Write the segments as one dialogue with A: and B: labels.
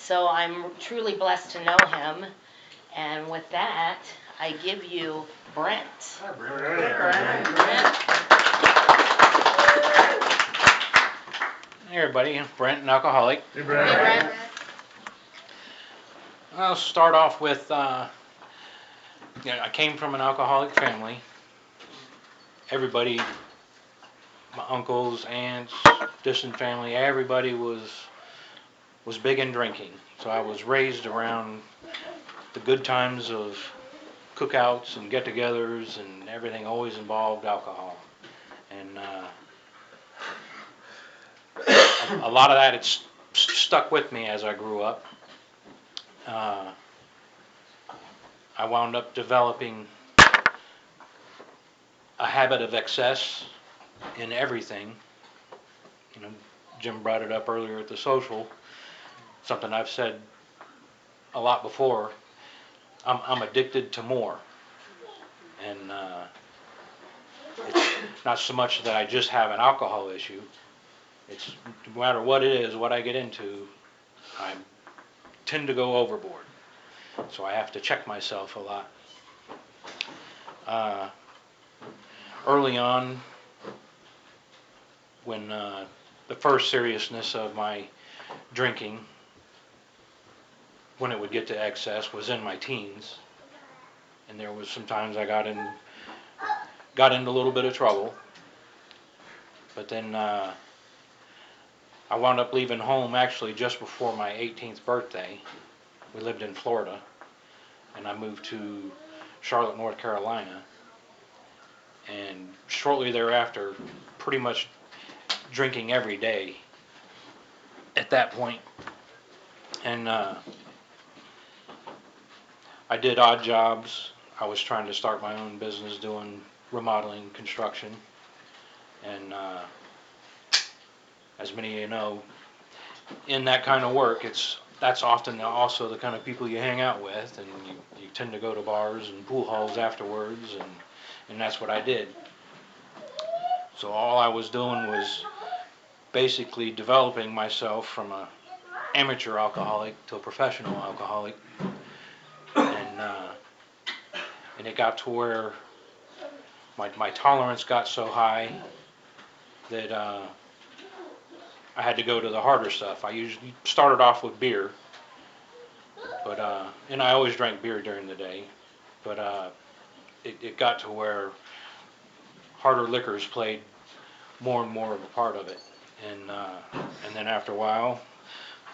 A: So I'm truly blessed to know him. And with that, I give you Brent.
B: Hi, Brent.
C: Hey everybody, Brent, an alcoholic.
B: Hey, Brent.
A: Hey, Brent.
C: I'll start off with, I came from an alcoholic family. Everybody, my uncles, aunts, distant family, everybody was big in drinking. So I was raised around the good times of cookouts and get-togethers, and everything always involved alcohol. And a lot of that it's stuck with me as I grew up. I wound up developing a habit of excess in everything. You know, Jim brought it up earlier at the social. Something I've said a lot before. I'm addicted to more, and it's not so much that I just have an alcohol issue. It's no matter what it is, what I get into, I tend to go overboard. So I have to check myself a lot. Early on, when the first seriousness of my drinking, when it would get to excess, was in my teens, and there was some times I got into a little bit of trouble. But then I wound up leaving home actually just before my 18th birthday. We lived in Florida, and I moved to Charlotte, North Carolina, and shortly thereafter, pretty much drinking every day at that point. And I did odd jobs. I was trying to start my own business doing remodeling, construction, and as many of you know, in that kind of work, that's often also the kind of people you hang out with, and you tend to go to bars and pool halls afterwards, and that's what I did. So all I was doing was basically developing myself from a amateur alcoholic to a professional alcoholic, and it got to where my tolerance got so high that I had to go to the harder stuff. I usually started off with beer, but and I always drank beer during the day, but it got to where harder liquors played more and more of a part of it, and then after a while,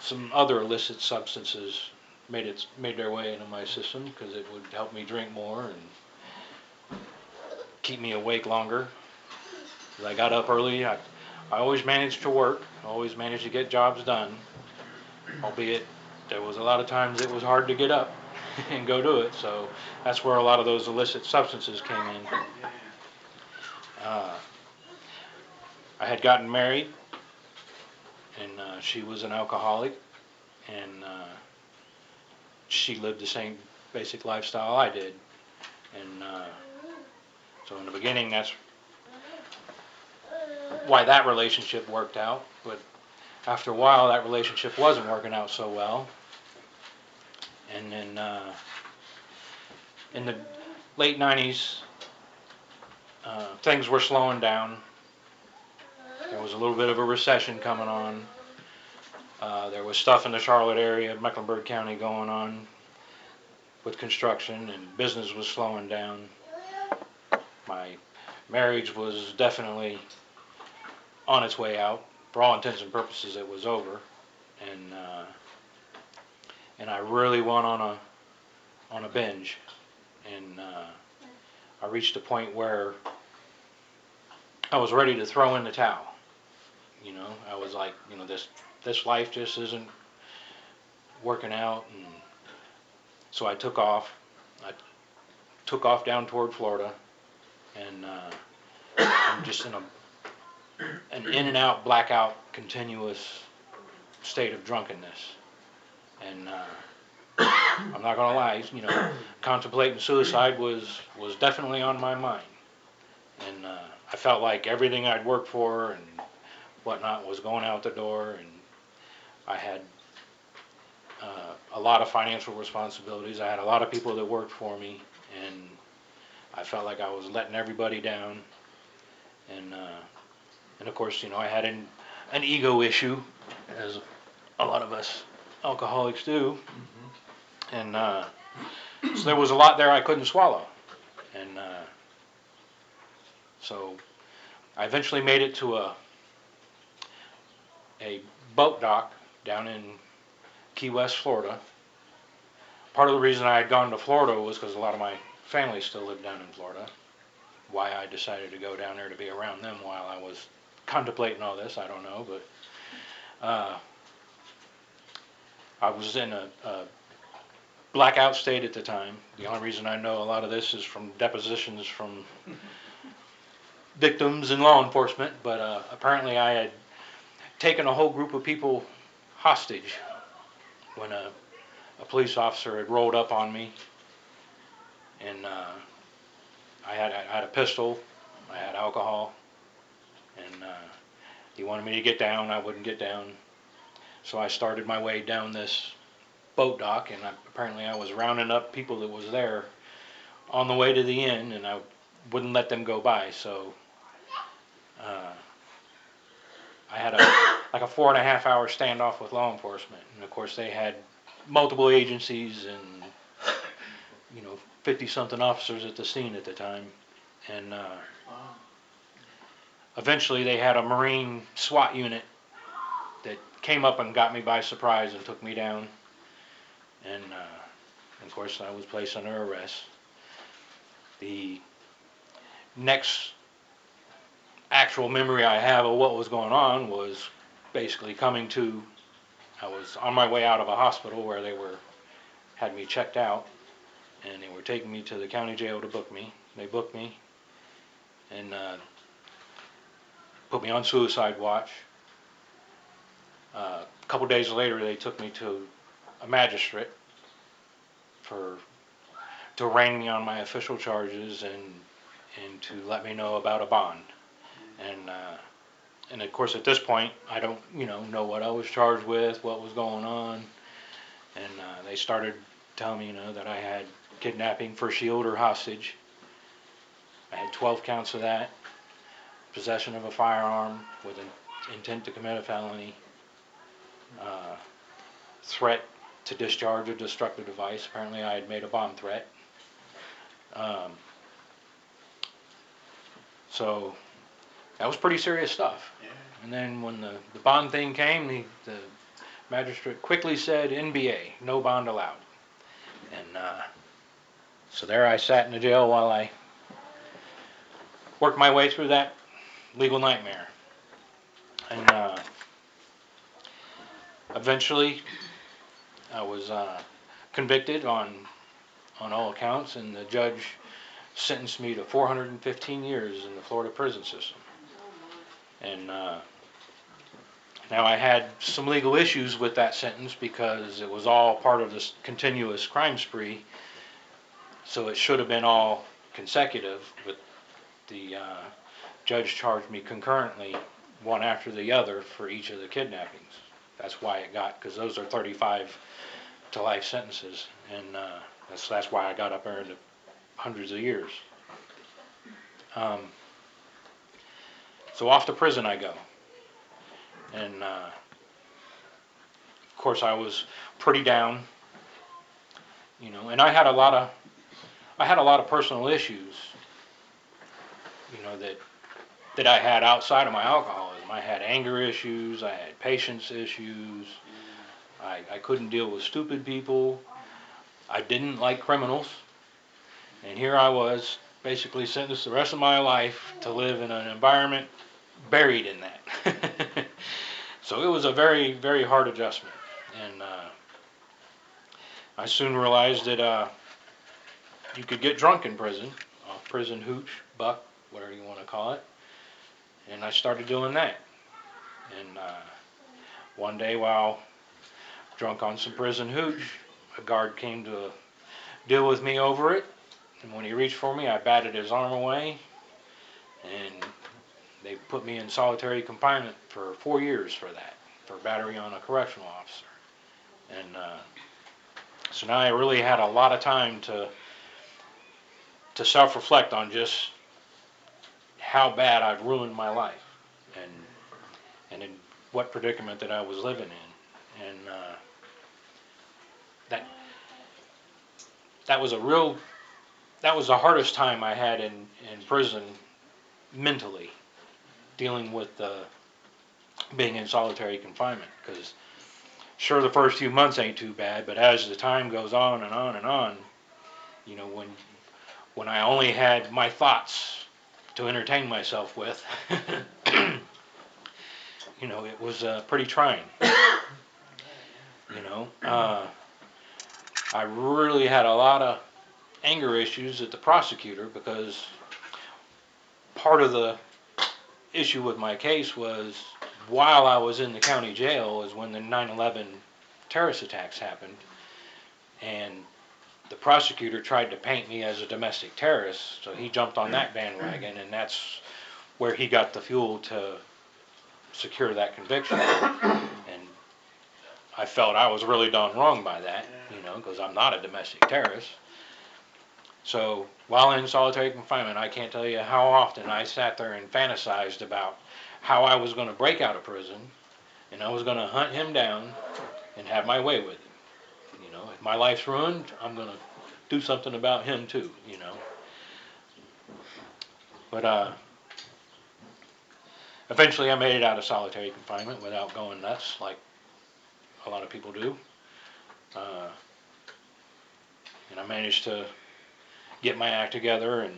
C: some other illicit substances made their way into my system because it would help me drink more and keep me awake longer. As I got up early, I always managed to work, always managed to get jobs done, albeit there was a lot of times it was hard to get up and go do it, so that's where a lot of those illicit substances came in. I had gotten married, and she was an alcoholic, and she lived the same basic lifestyle I did, and so in the beginning that's why that relationship worked out, but after a while that relationship wasn't working out so well, and then in the late 90s things were slowing down. There was a little bit of a recession coming on. There was stuff in the Charlotte area, Mecklenburg County, going on with construction, and business was slowing down. My marriage was definitely on its way out. For all intents and purposes, it was over, and I really went on a binge, and I reached a point where I was ready to throw in the towel. You know, I was like, this life just isn't working out, and so I took off. I took off down toward Florida, and I'm just in an in and out, blackout, continuous state of drunkenness. And I'm not gonna lie, contemplating suicide was definitely on my mind, and I felt like everything I'd worked for and whatnot was going out the door, and I had lot of financial responsibilities. I had a lot of people that worked for me, and I felt like I was letting everybody down. And of course, I had an ego issue, as a lot of us alcoholics do. And so there was a lot there I couldn't swallow. And so I eventually made it to a boat dock down in Key West, Florida. Part of the reason I had gone to Florida was because a lot of my family still lived down in Florida. Why I decided to go down there to be around them while I was contemplating all this, I don't know. But I was in a blackout state at the time. The only reason I know a lot of this is from depositions from victims and law enforcement. But apparently I had taken a whole group of people hostage when a police officer had rolled up on me, and I had a pistol, I had alcohol, and he wanted me to get down. I wouldn't get down, so I started my way down this boat dock, and apparently I was rounding up people that was there on the way to the inn, and I wouldn't let them go by. So I had like a 4.5 hour standoff with law enforcement, and of course they had multiple agencies and 50-something officers at the scene at the time, and eventually they had a Marine SWAT unit that came up and got me by surprise and took me down, and of course I was placed under arrest. The next actual memory I have of what was going on was basically I was on my way out of a hospital where they had me checked out, and they were taking me to the county jail to book me. They booked me and put me on suicide watch. A couple days later, they took me to a magistrate to arraign me on my official charges and to let me know about a bond. And of course, at this point, I don't know what I was charged with, what was going on, and they started telling me that I had kidnapping for shield or hostage. I had 12 counts of that, possession of a firearm with an intent to commit a felony, threat to discharge a destructive device. Apparently I had made a bomb threat. So that was pretty serious stuff. Yeah. And then when the bond thing came, the magistrate quickly said, NBA, no bond allowed. And so there I sat in the jail while I worked my way through that legal nightmare. And eventually I was convicted on all accounts, and the judge sentenced me to 415 years in the Florida prison system. And now I had some legal issues with that sentence because it was all part of this continuous crime spree, so it should have been all consecutive, but the judge charged me concurrently, one after the other, for each of the kidnappings. That's why because those are 35 to life sentences, and that's why I got up there into hundreds of years. So off to prison I go, and of course I was pretty down, and I had a lot of personal issues, that I had outside of my alcoholism. I had anger issues, I had patience issues, I couldn't deal with stupid people, I didn't like criminals, and here I was basically sentenced the rest of my life to live in an environment buried in that. So it was a very, very hard adjustment, and I soon realized that you could get drunk in prison, off prison hooch, buck, whatever you want to call it, and I started doing that. And one day while drunk on some prison hooch, a guard came to deal with me over it, and when he reached for me, I batted his arm away, and they put me in solitary confinement for 4 years for that, for battery on a correctional officer. And So now I really had a lot of time to self-reflect on just how bad I'd ruined my life, and in what predicament that I was living in, and that that was a real that was the hardest time I had in prison mentally, dealing with being in solitary confinement. Because sure, the first few months ain't too bad, but as the time goes on and on and on, you know, when I only had my thoughts to entertain myself with, you know, it was pretty trying. You know, I really had a lot of anger issues at the prosecutor, because part of the issue with my case was, while I was in the county jail is when the 9/11 terrorist attacks happened, and the prosecutor tried to paint me as a domestic terrorist, so he jumped on that bandwagon, and that's where he got the fuel to secure that conviction. And I felt I was really done wrong by that, you know, because I'm not a domestic terrorist. So while in solitary confinement, I can't tell you how often I sat there and fantasized about how I was going to break out of prison, and I was going to hunt him down and have my way with him. You know, if my life's ruined, I'm going to do something about him too, you know. But eventually I made it out of solitary confinement without going nuts like a lot of people do. Uh, and I managed to get my act together, and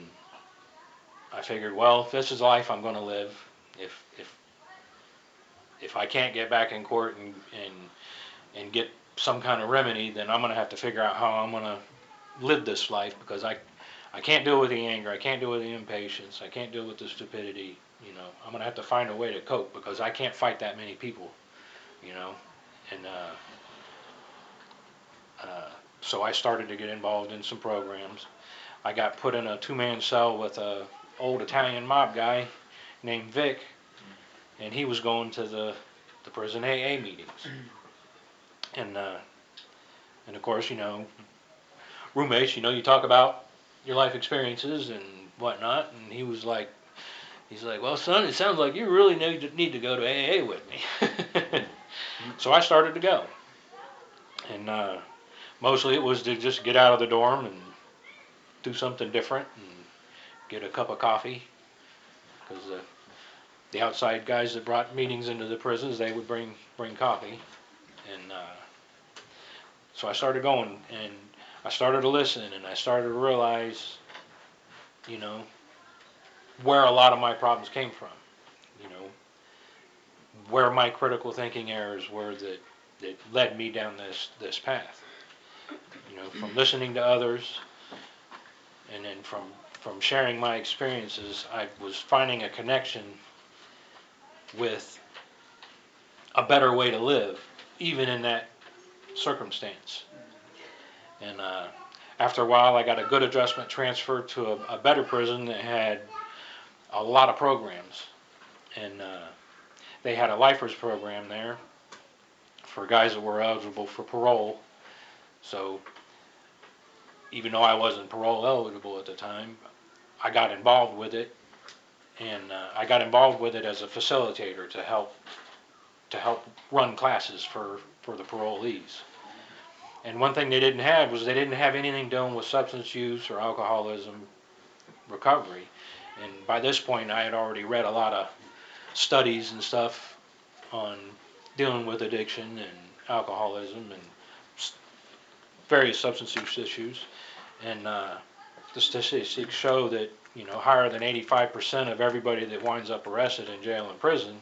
C: I figured, well, if this is the life I'm going to live, if if if I can't get back in court and get some kind of remedy, then I'm going to have to figure out how I'm going to live this life, because I can't deal with the anger, I can't deal with the impatience, I can't deal with the stupidity. You know, I'm going to have to find a way to cope, because I can't fight that many people, you know. And so I started to get involved in some programs. I got put in a two-man cell with a old Italian mob guy named Vic, and he was going to the prison AA meetings. And of course, you know, roommates, you know, you talk about your life experiences and whatnot, and he's like, well, son, it sounds like you really need to go to AA with me. So I started to go, and mostly it was to just get out of the dorm and do something different and get a cup of coffee, because the outside guys that brought meetings into the prisons, they would bring coffee. And so I started going, and I started to listen, and I started to realize, you know, where a lot of my problems came from. You know, where my critical thinking errors were that led me down this path. You know, from listening to others, and then from sharing my experiences, I was finding a connection with a better way to live, even in that circumstance. And after a while, I got a good adjustment transfer to a better prison that had a lot of programs. And they had a lifers program there for guys that were eligible for parole. So even though I wasn't parole eligible at the time, I got involved with it, and I got involved with it as a facilitator to help run classes for the parolees. And one thing they didn't have was they didn't have anything dealing with substance use or alcoholism recovery. And by this point, I had already read a lot of studies and stuff on dealing with addiction and alcoholism and various substance use issues. And the statistics show that, you know, higher than 85% of everybody that winds up arrested in jail and prison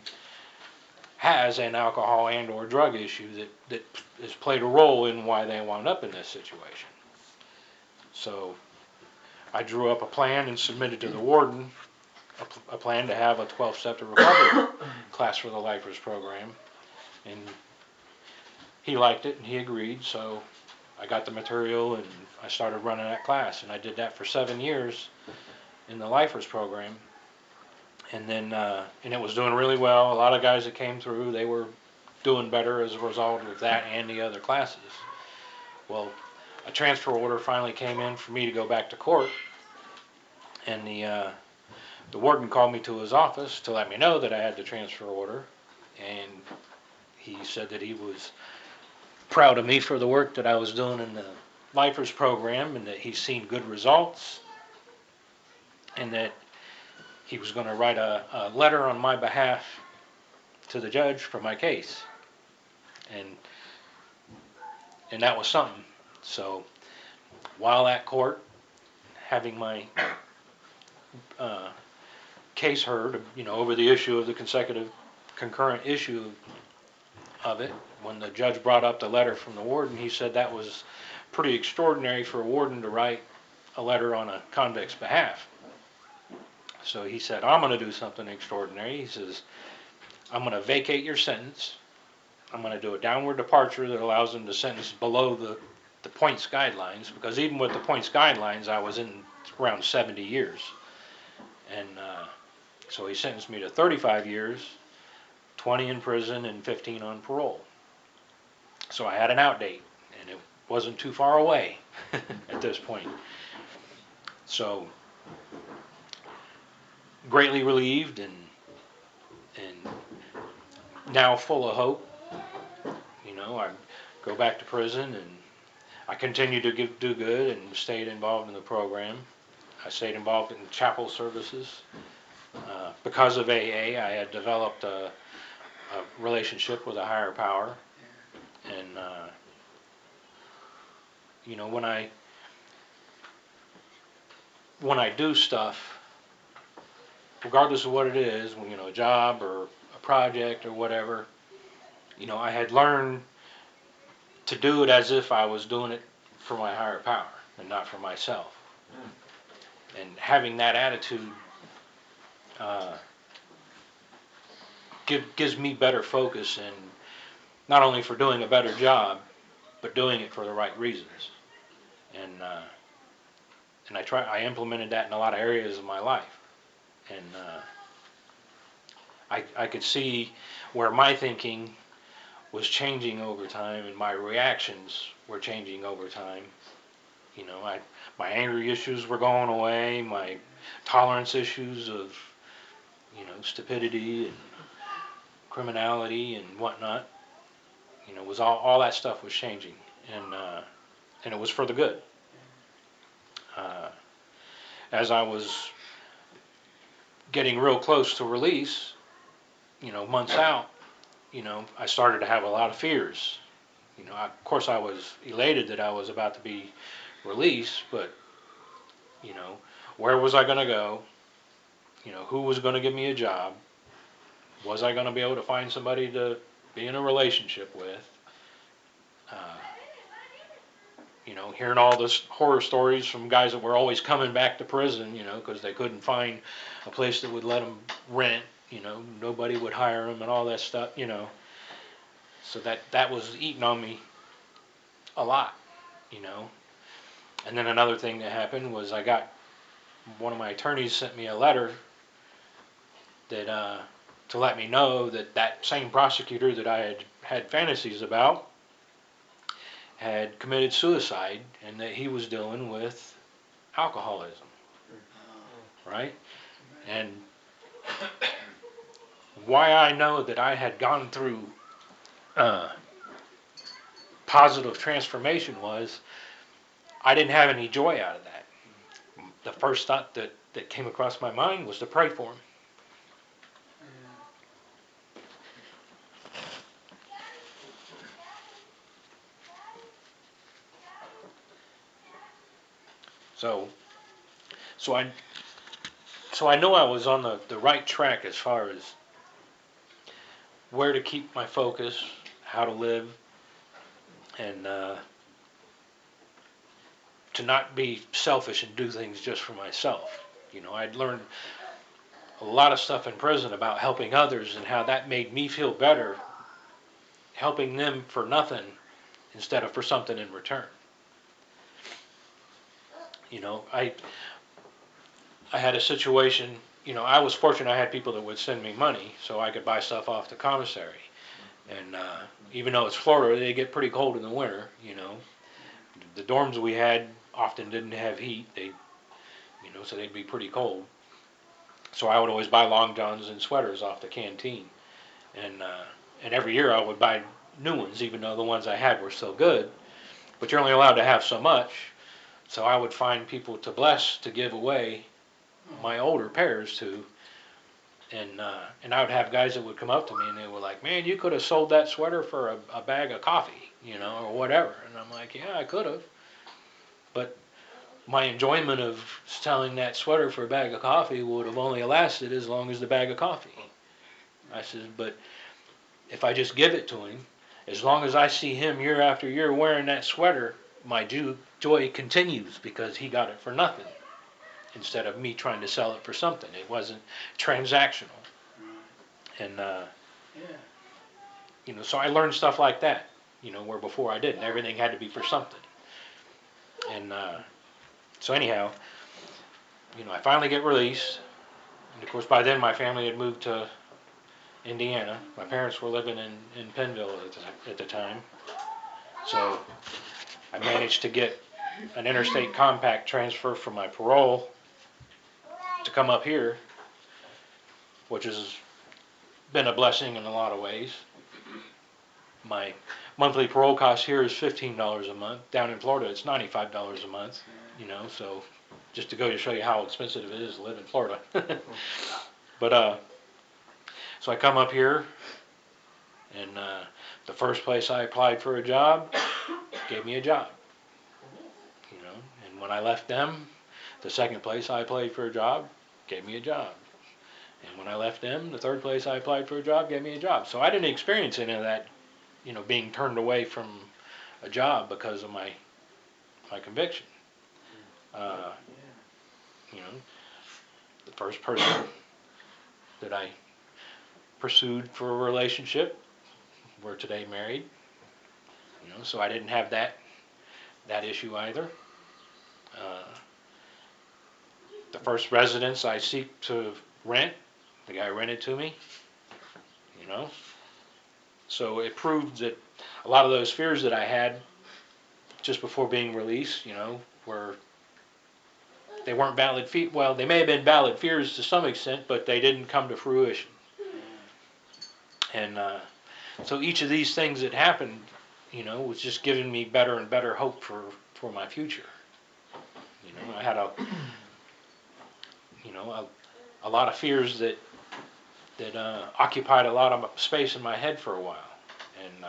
C: has an alcohol and or drug issue that has played a role in why they wound up in this situation. So I drew up a plan and submitted to the warden a plan to have a 12-step to recovery class for the lifers program, and he liked it and he agreed. So I got the material and I started running that class, and I did that for 7 years in the lifers program. And then and it was doing really well. A lot of guys that came through, they were doing better as a result of that and the other classes. Well, a transfer order finally came in for me to go back to court, and the warden called me to his office to let me know that I had the transfer order, and he said that he was proud of me for the work that I was doing in the Lifers program, and that he's seen good results, and that he was going to write a letter on my behalf to the judge for my case, and that was something. So while at court, having my case heard, over the issue of the consecutive concurrent issue of it, when the judge brought up the letter from the warden, he said that was pretty extraordinary for a warden to write a letter on a convict's behalf. So he said, I'm going to do something extraordinary. He says, I'm going to vacate your sentence. I'm going to do a downward departure that allows him to sentence below the points guidelines, because even with the points guidelines, I was in around 70 years. And so he sentenced me to 35 years, 20 in prison, and 15 on parole. So I had an out date, and it wasn't too far away at this point. So greatly relieved and now full of hope. I go back to prison, and I continued to do good and stayed involved in the program. I stayed involved in chapel services. Because of AA, I had developed a relationship with a higher power, and when I do stuff, regardless of what it is, a job or a project or whatever, I had learned to do it as if I was doing it for my higher power and not for myself. And having that attitude gives me better focus, and not only for doing a better job, but doing it for the right reasons. And I implemented that in a lot of areas of my life, and I could see where my thinking was changing over time, and my reactions were changing over time. My anger issues were going away, my tolerance issues of stupidity and criminality and whatnot, was all that stuff was changing, and it was for the good. As I was getting real close to release, months out, I started to have a lot of fears. Of course, I was elated that I was about to be released, but where was I going to go? Who was going to give me a job? Was I going to be able to find somebody to be in a relationship with? Hearing all this horror stories from guys that were always coming back to prison, because they couldn't find a place that would let them rent, nobody would hire them and all that stuff, So that was eating on me a lot, And then another thing that happened was one of my attorneys sent me a letter that to let me know that same prosecutor that I had fantasies about had committed suicide, and that he was dealing with alcoholism, right? And why I know that I had gone through positive transformation was I didn't have any joy out of that. The first thought that came across my mind was to pray for him. So I know I was on the right track as far as where to keep my focus, how to live, and to not be selfish and do things just for myself. I'd learned a lot of stuff in prison about helping others and how that made me feel better, helping them for nothing instead of for something in return. I had a situation, I was fortunate I had people that would send me money so I could buy stuff off the commissary. And even though it's Florida, they get pretty cold in the winter, The dorms we had often didn't have heat. So they'd be pretty cold. So I would always buy long johns and sweaters off the canteen, and every year I would buy new ones, even though the ones I had were still good. But you're only allowed to have so much. So I would find people to bless to give away my older pairs to, and I would have guys that would come up to me and they were like, "Man, you could have sold that sweater for a bag of coffee, or whatever." And I'm like, "Yeah, I could have." But my enjoyment of selling that sweater for a bag of coffee would have only lasted as long as the bag of coffee. I said, but if I just give it to him, as long as I see him year after year wearing that sweater, my joy continues because he got it for nothing instead of me trying to sell it for something. It wasn't transactional. And, so I learned stuff like that, where before I didn't. Everything had to be for something. And so anyhow, I finally get released. And of course, by then my family had moved to Indiana. My parents were living in Pennville at the time. So I managed to get an interstate compact transfer from my parole to come up here, which has been a blessing in a lot of ways. My monthly parole cost here is $15 a month. Down in Florida, it's $95 a month. So just to go to show you how expensive it is to live in Florida. But so I come up here, and the first place I applied for a job gave me a job. And when I left them, the second place I applied for a job gave me a job. And when I left them, the third place I applied for a job gave me a job. So I didn't experience any of that, being turned away from a job because of my conviction. Uh, the first person that I pursued for a relationship, we're today married. So I didn't have that issue either. The first residence I seek to rent, the guy rented to me. So it proved that a lot of those fears that I had just before being released, were they weren't valid fears. Well, they may have been valid fears to some extent, but they didn't come to fruition. And so each of these things that happened, was just giving me better and better hope for my future. I had a lot of fears that occupied a lot of space in my head for a while, and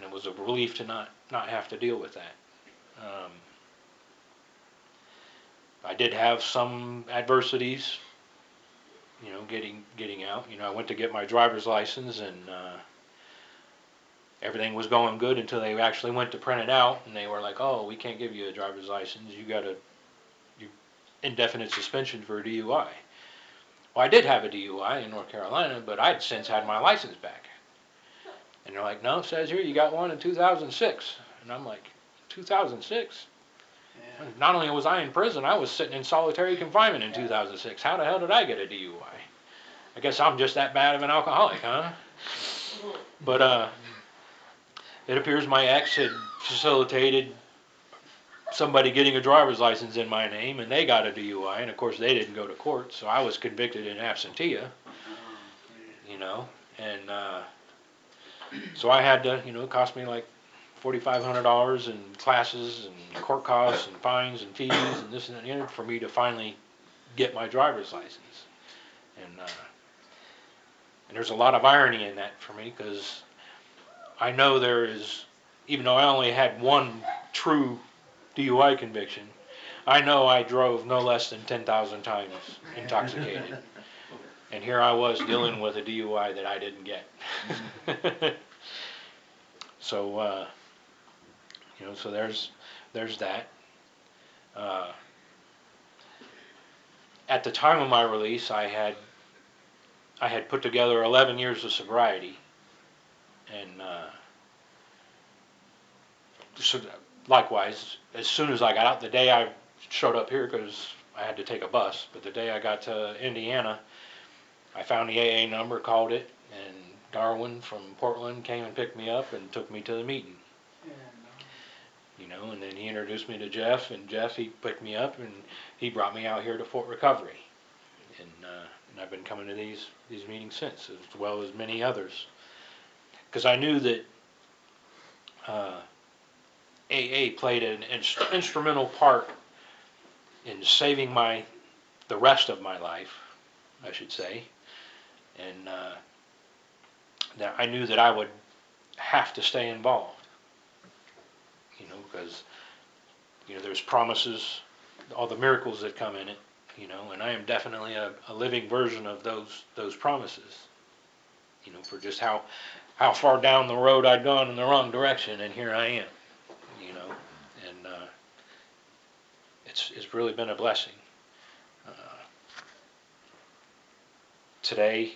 C: it was a relief to not have to deal with that. I did have some adversities, getting out. I went to get my driver's license, and everything was going good until they actually went to print it out, and they were like, "Oh, we can't give you a driver's license. You got a indefinite suspension for a DUI." Well, I did have a DUI in North Carolina, but I'd since had my license back. And they're like, "No, it says here you got one in 2006. And I'm like, 2006? Yeah. Not only was I in prison, I was sitting in solitary confinement in 2006. How the hell did I get a DUI? I guess I'm just that bad of an alcoholic, huh? But it appears my ex had facilitated somebody getting a driver's license in my name, and they got a DUI, and of course they didn't go to court, so I was convicted in absentia, and so I had to, it cost me like $4,500 in classes and court costs and fines and fees and this and that for me to finally get my driver's license, and there's a lot of irony in that for me, because I know there is, even though I only had one true DUI conviction, I know I drove no less than 10,000 times intoxicated. And here I was dealing with a DUI that I didn't get. So, so there's that. At the time of my release, I had put together 11 years of sobriety. And so likewise, as soon as I got out, the day I showed up here, because I had to take a bus, but the day I got to Indiana, I found the AA number, called it, and Darwin from Portland came and picked me up and took me to the meeting. And then he introduced me to Jeff, and Jeff, he picked me up and he brought me out here to Fort Recovery, and I've been coming to these meetings since, as well as many others, because I knew that AA played an instrumental part in saving the rest of my life, I should say, and that I knew that I would have to stay involved, because there's promises, all the miracles that come in it, and I am definitely a living version of those promises, for just how far down the road I'd gone in the wrong direction, and here I am, and it's really been a blessing. Uh, Today,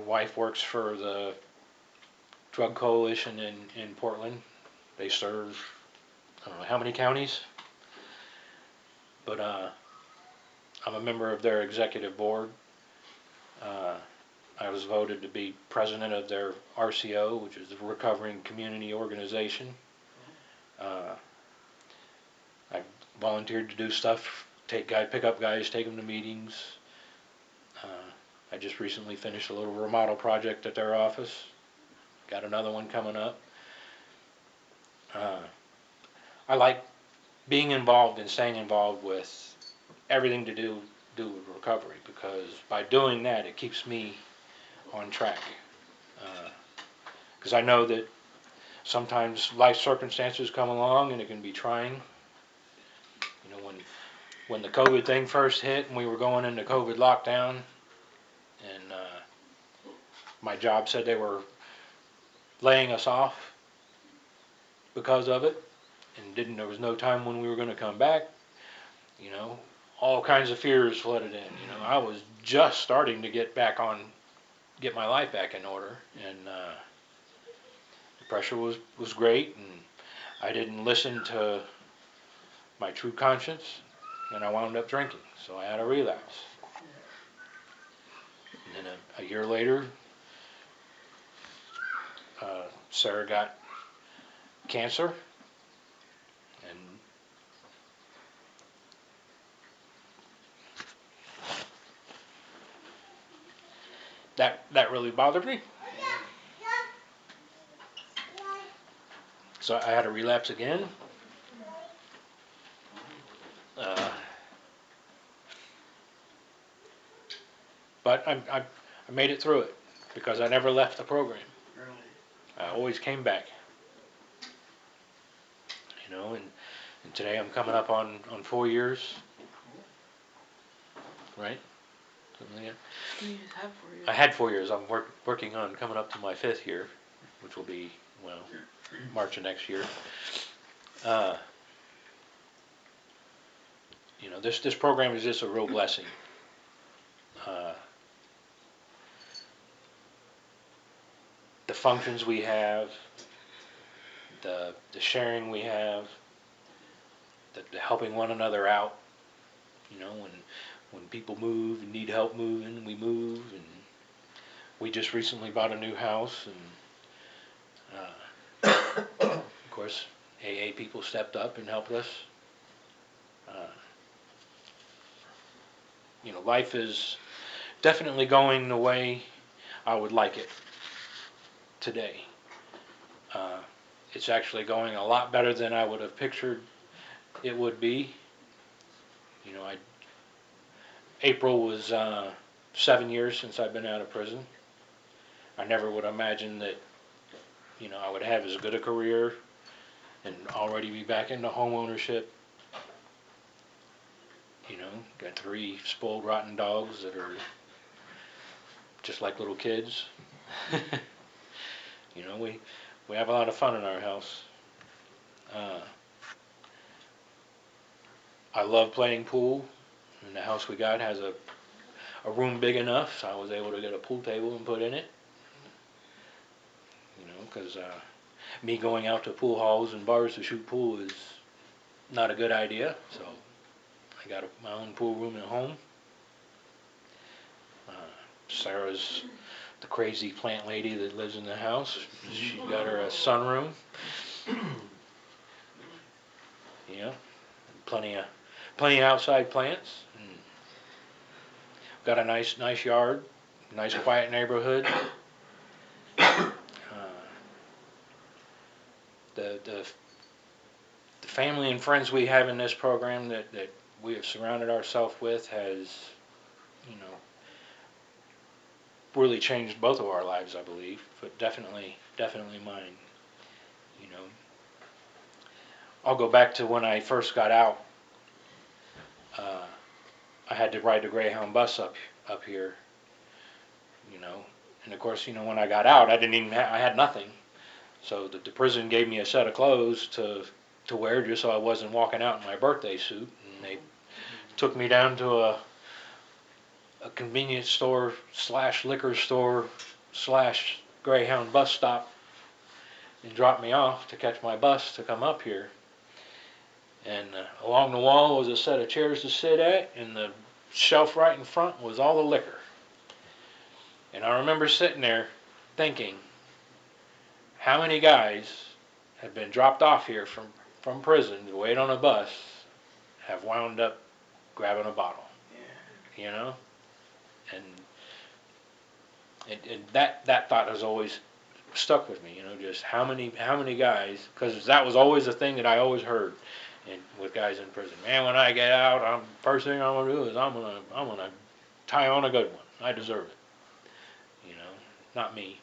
C: wife works for the Drug Coalition in Portland. They serve, I don't know how many counties, but I'm a member of their executive board. I was voted to be president of their RCO, which is the Recovering Community Organization. I volunteered to do stuff, pick up guys, take them to meetings. I just recently finished a little remodel project at their office. Got another one coming up. I like being involved and staying involved with everything to do with recovery, because by doing that it keeps me on track. Because I know that sometimes life circumstances come along and it can be trying. When the COVID thing first hit and we were going into COVID lockdown, and my job said they were laying us off because of it, and there was no time when we were going to come back, all kinds of fears flooded in. I was just starting to get my life back in order, and the pressure was great, and I didn't listen to my true conscience, and I wound up drinking, so I had a relapse. And then a year later, Sarah got cancer, and that really bothered me. So I had a relapse again. But I made it through it because I never left the program. I always came back. And today I'm coming up on 4 years, right? Something like that.
B: You just have 4 years.
C: I had 4 years. I'm working on coming up to my 5th year, which will be, March of next year. This program is just a real blessing. The functions we have, the sharing we have, the helping one another out. When people move and need help moving, we move. And we just recently bought a new house, and of course, AA people stepped up and helped us. Life is definitely going the way I would like it today. It's actually going a lot better than I would have pictured it would be. April was 7 years since I've been out of prison. I never would imagine that, I would have as good a career and already be back into home ownership. Got 3 spoiled, rotten dogs that are just like little kids. We have a lot of fun in our house. I love playing pool, and the house we got has a room big enough, so I was able to get a pool table and put in it. Because me going out to pool halls and bars to shoot pool is not a good idea, so I got my own pool room at home. Sarah's the crazy plant lady that lives in the house. She got her a sunroom. know, plenty of outside plants. And got a nice yard, nice quiet neighborhood. The family and friends we have in this program that we have surrounded ourselves with has, you know, really changed both of our lives, I believe, but definitely mine. You know, I'll go back to when I first got out. I had to ride the Greyhound bus up here. You know, and of course, you know, when I got out, I didn't even I had nothing. So the prison gave me a set of clothes to wear just so I wasn't walking out in my birthday suit, and they took me down to a convenience store / liquor store / Greyhound bus stop and dropped me off to catch my bus to come up here. And along the wall was a set of chairs to sit at, and the shelf right in front was all the liquor. And I remember sitting there thinking, how many guys have been dropped off here from prison to wait on a bus have wound up grabbing a bottle, you know? And that thought has always stuck with me, you know, just how many guys, because that was always the thing that I always heard with guys in prison. Man, when I get out, first thing I'm gonna do is I'm gonna tie on a good one. I deserve it, you know, not me.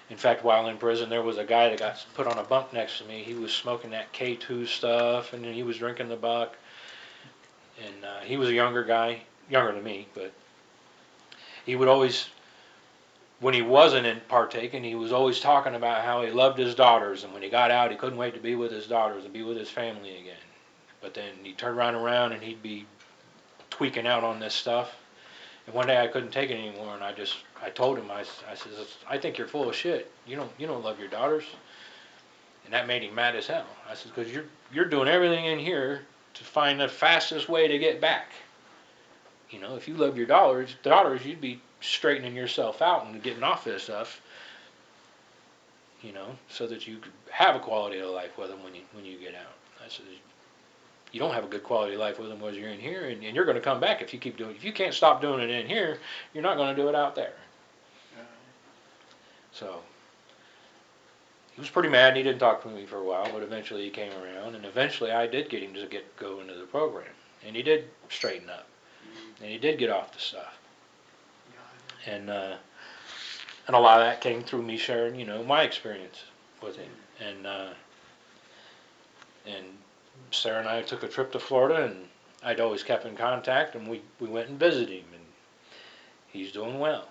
C: In fact, while in prison, there was a guy that got put on a bunk next to me. He was smoking that K2 stuff, and he was drinking the buck. And he was a younger guy, younger than me, but he would always, when he wasn't in partaking, he was always talking about how he loved his daughters, and when he got out, he couldn't wait to be with his daughters and be with his family again. But then he'd turn around and he'd be tweaking out on this stuff. And one day I couldn't take it anymore, and I told him, I said, I think you're full of shit. You don't love your daughters. And that made him mad as hell. I said, because you're doing everything in here to find the fastest way to get back. You know, if you love your daughters, you'd be straightening yourself out and getting off this stuff. You know, so that you could have a quality of life with them when you get out. I said, you don't have a good quality of life with them while you're in here, and you're going to come back if you keep doing it. If you can't stop doing it in here, you're not going to do it out there. So he was pretty mad, and he didn't talk to me for a while, but eventually he came around, and eventually I did get him to go into the program, and he did straighten up, and he did get off the stuff, and a lot of that came through me sharing, you know, my experience with him, and Sarah and I took a trip to Florida, and I'd always kept in contact, and we went and visited him, and he's doing well.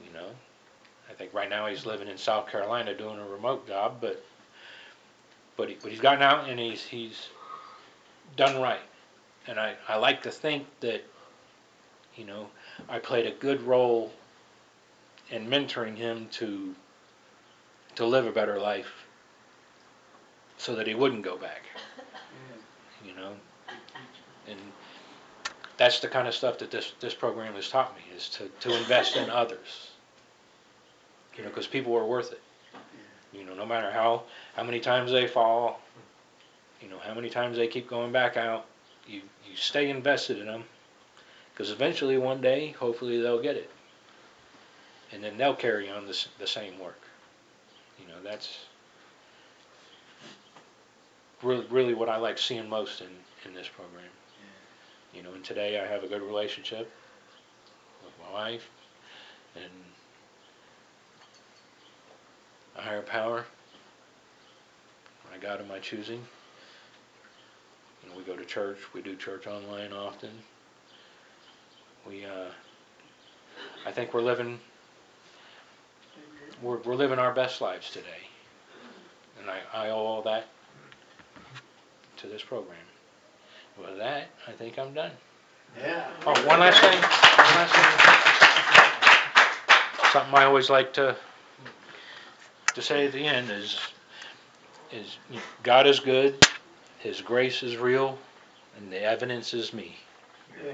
C: You know, I think right now he's living in South Carolina doing a remote job, but he's gotten out and he's done right, and I like to think that, you know, I played a good role in mentoring him to live a better life, so that he wouldn't go back. You know, and that's the kind of stuff that this program has taught me, is to invest in others. You know, because people are worth it. You know, no matter how many times they fall, you know, how many times they keep going back out, you stay invested in them, because eventually one day, hopefully they'll get it, and then they'll carry on the same work. You know, that's really what I like seeing most in this program. You know, and today I have a good relationship with my wife and a higher power, my God of my choosing. You know, we go to church. We do church online often. I think we're living our best lives today, and I owe all that to this program. With that, I think I'm done.
B: Yeah.
C: Oh, one last thing. Something I always like to say at the end is you know, God is good, His grace is real, and the evidence is me.
B: Yeah.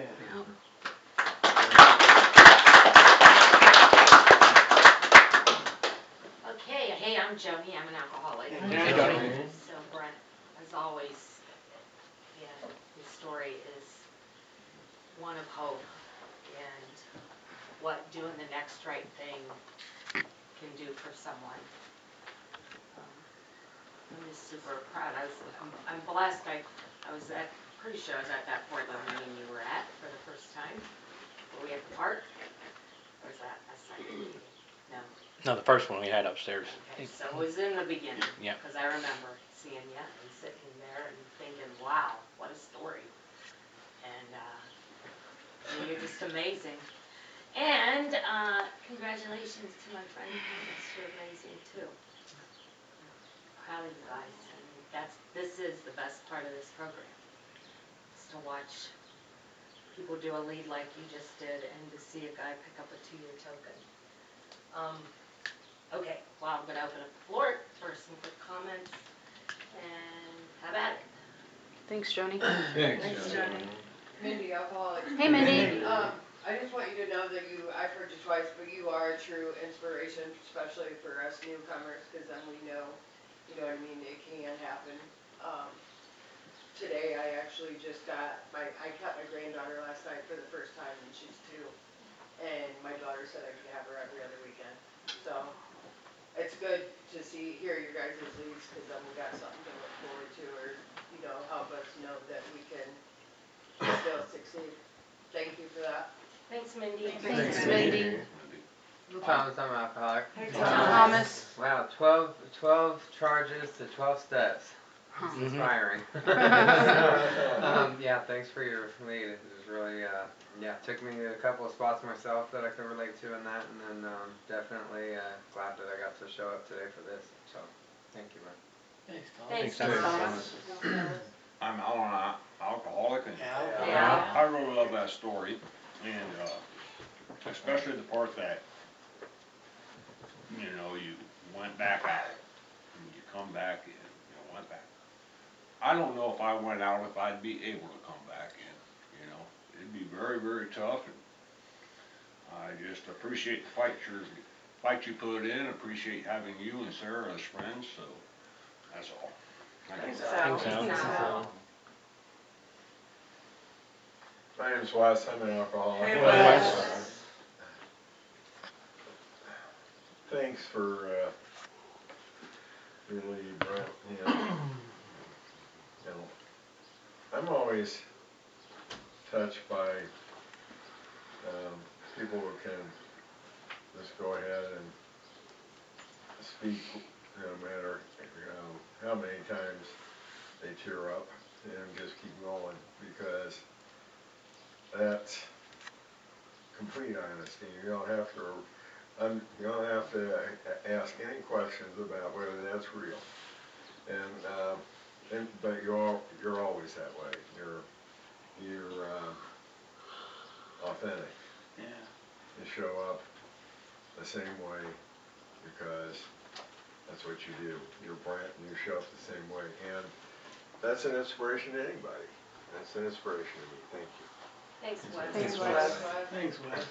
A: Okay, hey, I'm Joni. I'm an alcoholic.
B: Hey, Joni.
A: So Brent is someone. I'm just super proud. I'm blessed. Pretty sure I was at that Portland meeting you were at for the first time. Were we at the park? Or was that a second meeting? No.
C: No, the first one we had upstairs.
A: Okay, so it was in the beginning.
C: Yeah.
A: Because I remember seeing you and sitting there and thinking, wow, what a story. And you're just amazing. And congratulations to my friend Thomas. You're amazing too. Proud of you guys. And this is the best part of this program. Is to watch people do a lead like you just did and to see a guy pick up a 2-year token. Okay, well, I'm going to open up the floor for some quick comments, and have at it.
B: Thanks, Joni.
A: Thanks, Johnny.
D: Mindy, alcoholic.
B: Hey, Mindy.
D: I just want you to know that I've heard you twice, but you are a true inspiration, especially for us newcomers, because then we know, you know what I mean, it can happen. Today I actually just got I cut my granddaughter last night for the first time, and she's 2. And my daughter said I could have her every other weekend. So it's good to hear your guys' leads, because then we got something to look forward to, or, you know, help us know that we can still succeed. Thank you for that.
A: Thanks, Mindy.
B: Thanks, Mindy.
E: Thomas, I'm an alcoholic.
A: Hey,
B: Thomas.
E: Wow, 12 charges to 12 steps.
B: Huh.
E: It's inspiring. Yeah, thanks for your lead. It was really, took me to a couple of spots myself that I could relate to in that, and then definitely glad that I got to show up today for this. So, thank you, man.
A: Thanks,
C: Thanks,
A: Thomas.
F: I'm out on an alcoholic, and
A: Yeah.
F: I really love that story, and especially the part that, you know, you went back out, and you come back in, went back. I don't know if I went out if I'd be able to come back in, you know. It'd be very, very tough, and I just appreciate the fight you put in, appreciate having you and Sarah as friends, so that's all. Thank you.
C: Thanks, Al.
G: My name's Wes, I'm an alcoholic.
A: Hey, Wes.
G: Thanks for your lead, Brent. You know, I'm always touched by people who can just go ahead and speak, no matter how many times they tear up, and just keep going, because that's complete honesty. You don't have to ask any questions about whether that's real. But you're always that way. You're authentic.
H: Yeah.
G: You show up the same way because that's what you do. You're Brent, and you show up the same way, and that's an inspiration to anybody. That's an inspiration to me. Thank you.
A: Thanks, Wes.
B: Thanks, Wes.
H: Thanks, Wes.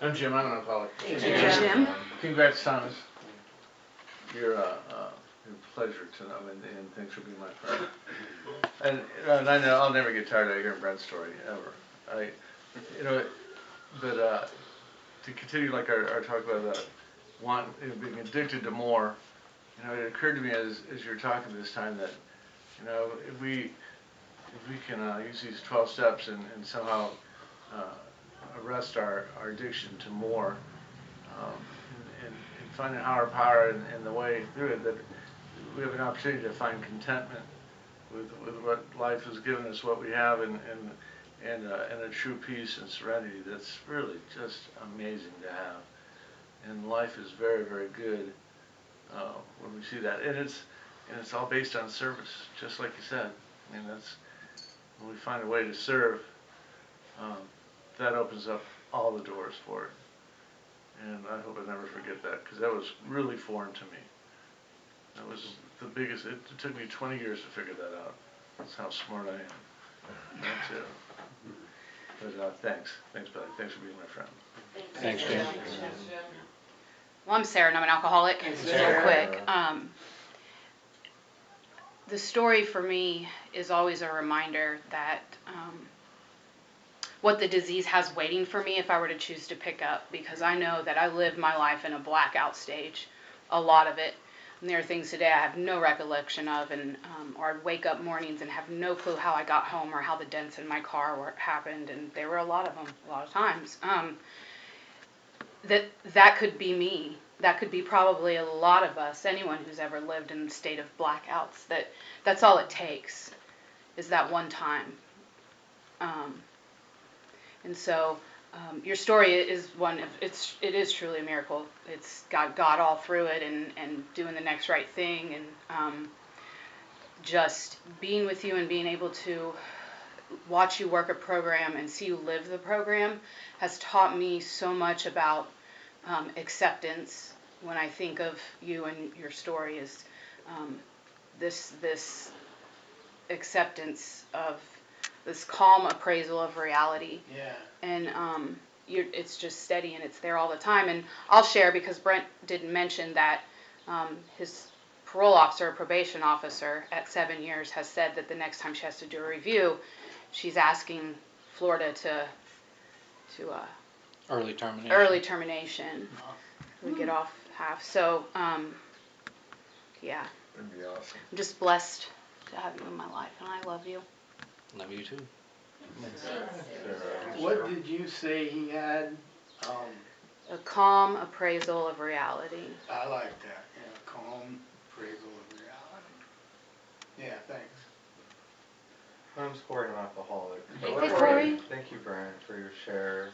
H: I'm Jim. I'm an alcoholic.
B: Jim.
H: Congrats, Thomas. You're a pleasure to know, and thanks for being my friend. And I know I'll never get tired of hearing Brent's story ever. But to continue like our talk about being addicted to more, it occurred to me as you're talking this time that, if we can use these 12 steps and somehow arrest our addiction to more, and finding a higher power and the way through it, that we have an opportunity to find contentment with what life has given us, what we have, and a true peace and serenity that's really just amazing to have. And life is very, very good when we see that, and it's all based on service, just like you said. I mean, that's when we find a way to serve, that opens up all the doors for it. And I hope I never forget that, because that was really foreign to me. That was the biggest. It took me 20 years to figure that out. That's how smart I am. That's it. But thanks, Billy. Thanks for being my friend.
C: Thanks, Jim.
B: Well, I'm Sarah, and I'm an alcoholic. Real quick. The story for me is always a reminder that what the disease has waiting for me if I were to choose to pick up, because I know that I live my life in a blackout stage a lot of it. And there are things today I have no recollection of, and or I'd wake up mornings and have no clue how I got home or how the dents in my car happened, and there were a lot of them, a lot of times. That could be me. That could be probably a lot of us. Anyone who's ever lived in a state of blackouts. That's all it takes, is that one time. And so your story is one of, it is truly a miracle. It's got God all through it, and doing the next right thing, and just being with you and being able to watch you work a program and see you live the program has taught me so much about acceptance. When I think of you and your story, is this acceptance of this calm appraisal of reality.
I: Yeah.
B: And it's just steady, and it's there all the time. And I'll share, because Brent didn't mention that his parole officer, probation officer at 7 years, has said that the next time she has to do a review, she's asking Florida to
C: Early termination.
B: early termination. We get off half. So yeah,
G: That'd be awesome.
B: I'm just blessed to have you in my life, and I love you.
C: Love you too.
I: What did you say he had?
B: A calm appraisal of reality.
I: I like that, yeah, calm appraisal of reality. Yeah, thanks.
E: I'm Corey, I'm an alcoholic.
B: Hey, Corey.
E: Thank you, Brent, for your share.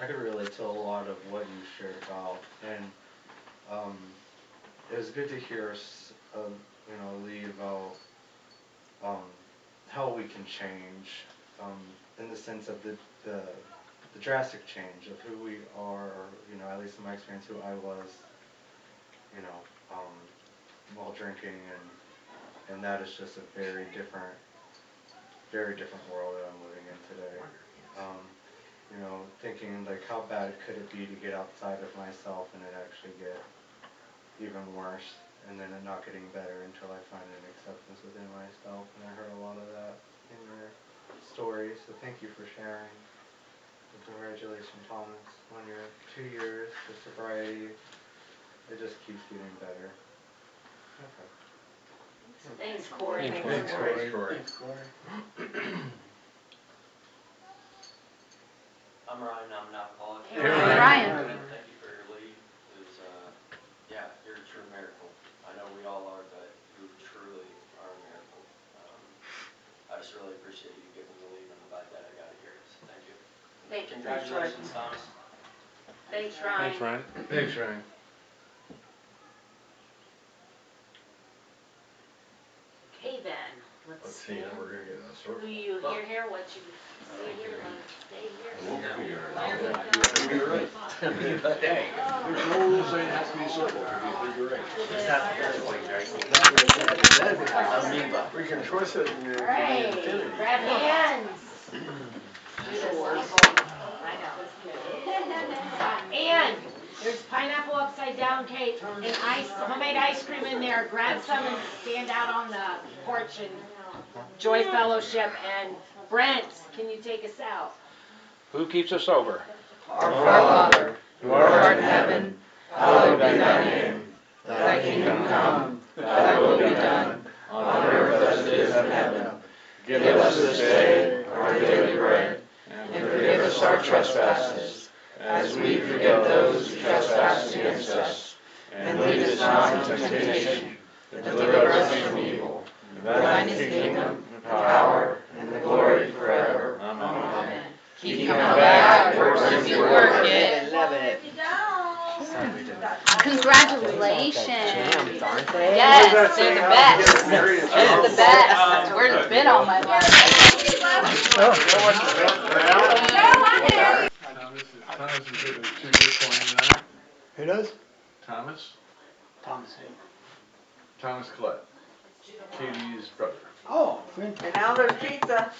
E: I could relate to a lot of what you shared about, and it was good to hear Lee, about how we can change, in the sense of the drastic change of who we are, or at least in my experience, who I was, while drinking, and that is just a very different world that I'm living in today. Thinking like, how bad could it be to get outside of myself and it actually get even worse, and then it not getting better until I find an acceptance within myself. And I heard a lot of that in your story, so thank you for sharing. And congratulations, Thomas, on your 2 years of sobriety. It just keeps getting better. Okay.
A: Thanks, Corey.
C: Thanks,
G: Corey.
I: Thanks, Corey.
J: I'm Ryan, I'm an alcoholic.
B: Hey, Ryan.
J: Thank you for your lead. It was, you're a true miracle. I know we all are, but you truly are a miracle. I just really appreciate you giving the lead. I'm glad that I got to hear it, so thank you. Congratulations, Thomas.
A: Thanks, Ryan.
C: Thanks, Ryan.
H: Thanks, Ryan.
A: Okay then,
G: Let's see, now we're gonna get a circle.
A: Who you here, what you see here, stay here.
G: You're right.
I: Hey, there's no rules saying it has to be a circle. You're right.
G: We can twist it and
A: All right,
G: infinity.
A: grab hands. I know. And there's pineapple upside down cake and homemade ice cream in there. Grab some and stand out on the porch and Joy Fellowship. And Brent, can you take us out?
C: Who keeps us sober?
B: Our Father, who art in heaven, hallowed be thy name. Thy kingdom come, thy will be done, on earth as it is in heaven. Give us this day our daily bread, and forgive us our trespasses, as we forgive those who trespass against us. And lead us not into temptation, but deliver us from evil. Thine is the kingdom, the power, and the glory forever. Amen. Keep coming back, we're going to work it. Congratulations. Yes, they're the best. They're the best. Where's it been all my life?
H: Thomas is getting a 2-year coin tonight.
I: Who does?
H: Thomas
I: Thomas.
H: Collette, Katie's brother.
I: Oh, fantastic.
D: And now there's pizza.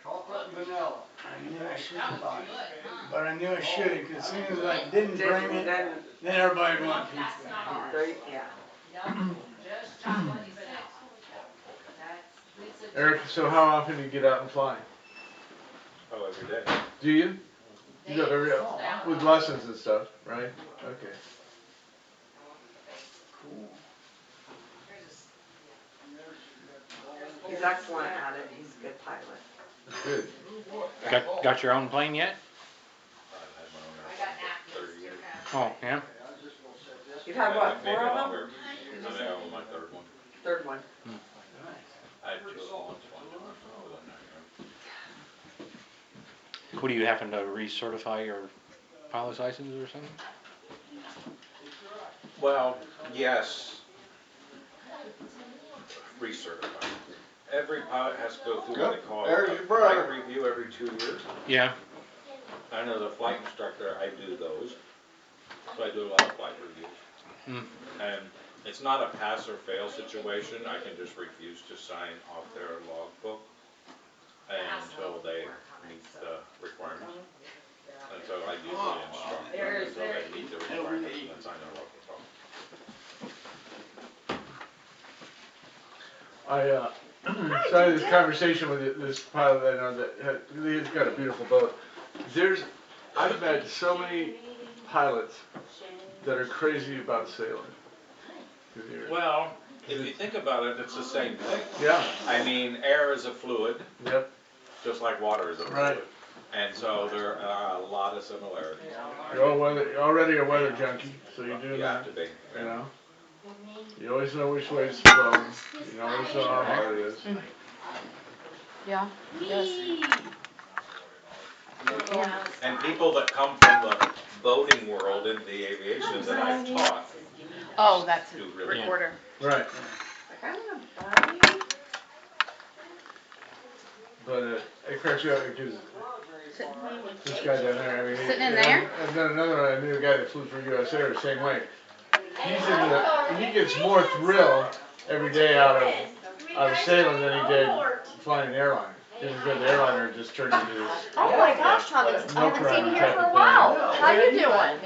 I: Chocolate and vanilla. I knew I shouldn't buy it, but I knew I should, because as soon as I didn't bring it, then everybody would want pizza.
D: Yeah.
A: Just chocolate and vanilla. That's
H: Eric, so how often do you get out and fly?
C: Oh, every day.
H: Do you? You got every, with lessons and stuff, right? Okay. Cool.
D: He's excellent at it, he's a good pilot.
H: Good.
C: Got your own plane yet?
F: I've had my own airplane for 30 years.
C: Oh, yeah?
D: You've had what,
F: Maybe
D: 4 of them?
F: longer. I think I'm on my third one.
D: Third one.
F: I had 2 at once, one time, it was a nightmare.
C: What, do you happen to recertify your pilot's license or something?
K: Well, yes. Recertify. Every pilot has to go through what they call
G: There's
K: a
G: your brother.
K: flight review every 2 years.
C: Yeah.
K: I know the flight instructor, I do those. So I do a lot of flight reviews.
C: Mm.
K: And it's not a pass or fail situation. I can just refuse to sign off their logbook until they meet the requirements. And so I usually instruct them until they meet the requirements and then sign their logbook off.
H: I started this conversation with this pilot I know that he's got a beautiful boat. I've met so many pilots that are crazy about sailing.
K: Well, if you think about it, it's the same thing.
H: Yeah.
K: I mean, air is a fluid,
H: Yep.
K: just like water is a fluid.
H: Right.
K: And so there are a lot of similarities.
H: You're already a weather junkie, so you do
K: You
H: that.
K: have to be.
H: You know. You always know which way it's blowing. You always know how hard it is.
L: Yeah. Yes.
K: And people that come from the boating world into the aviation that I've taught
L: Oh, that's
K: do
L: a
K: really
L: recorder.
H: Right.
D: Like, I'm gonna buy you.
H: But it cracks you up because this guy down there, I mean,
L: Sitting in there?
H: I've done another one. I knew a guy that flew for USA the same way. He gets more thrill every day out of sailing than he did flying an airliner. Because the airliner just turned into this.
L: Oh my gosh, Thomas, I
H: milk
L: haven't seen you
H: run
L: here
H: type
L: for a
H: of
L: while. How you doing?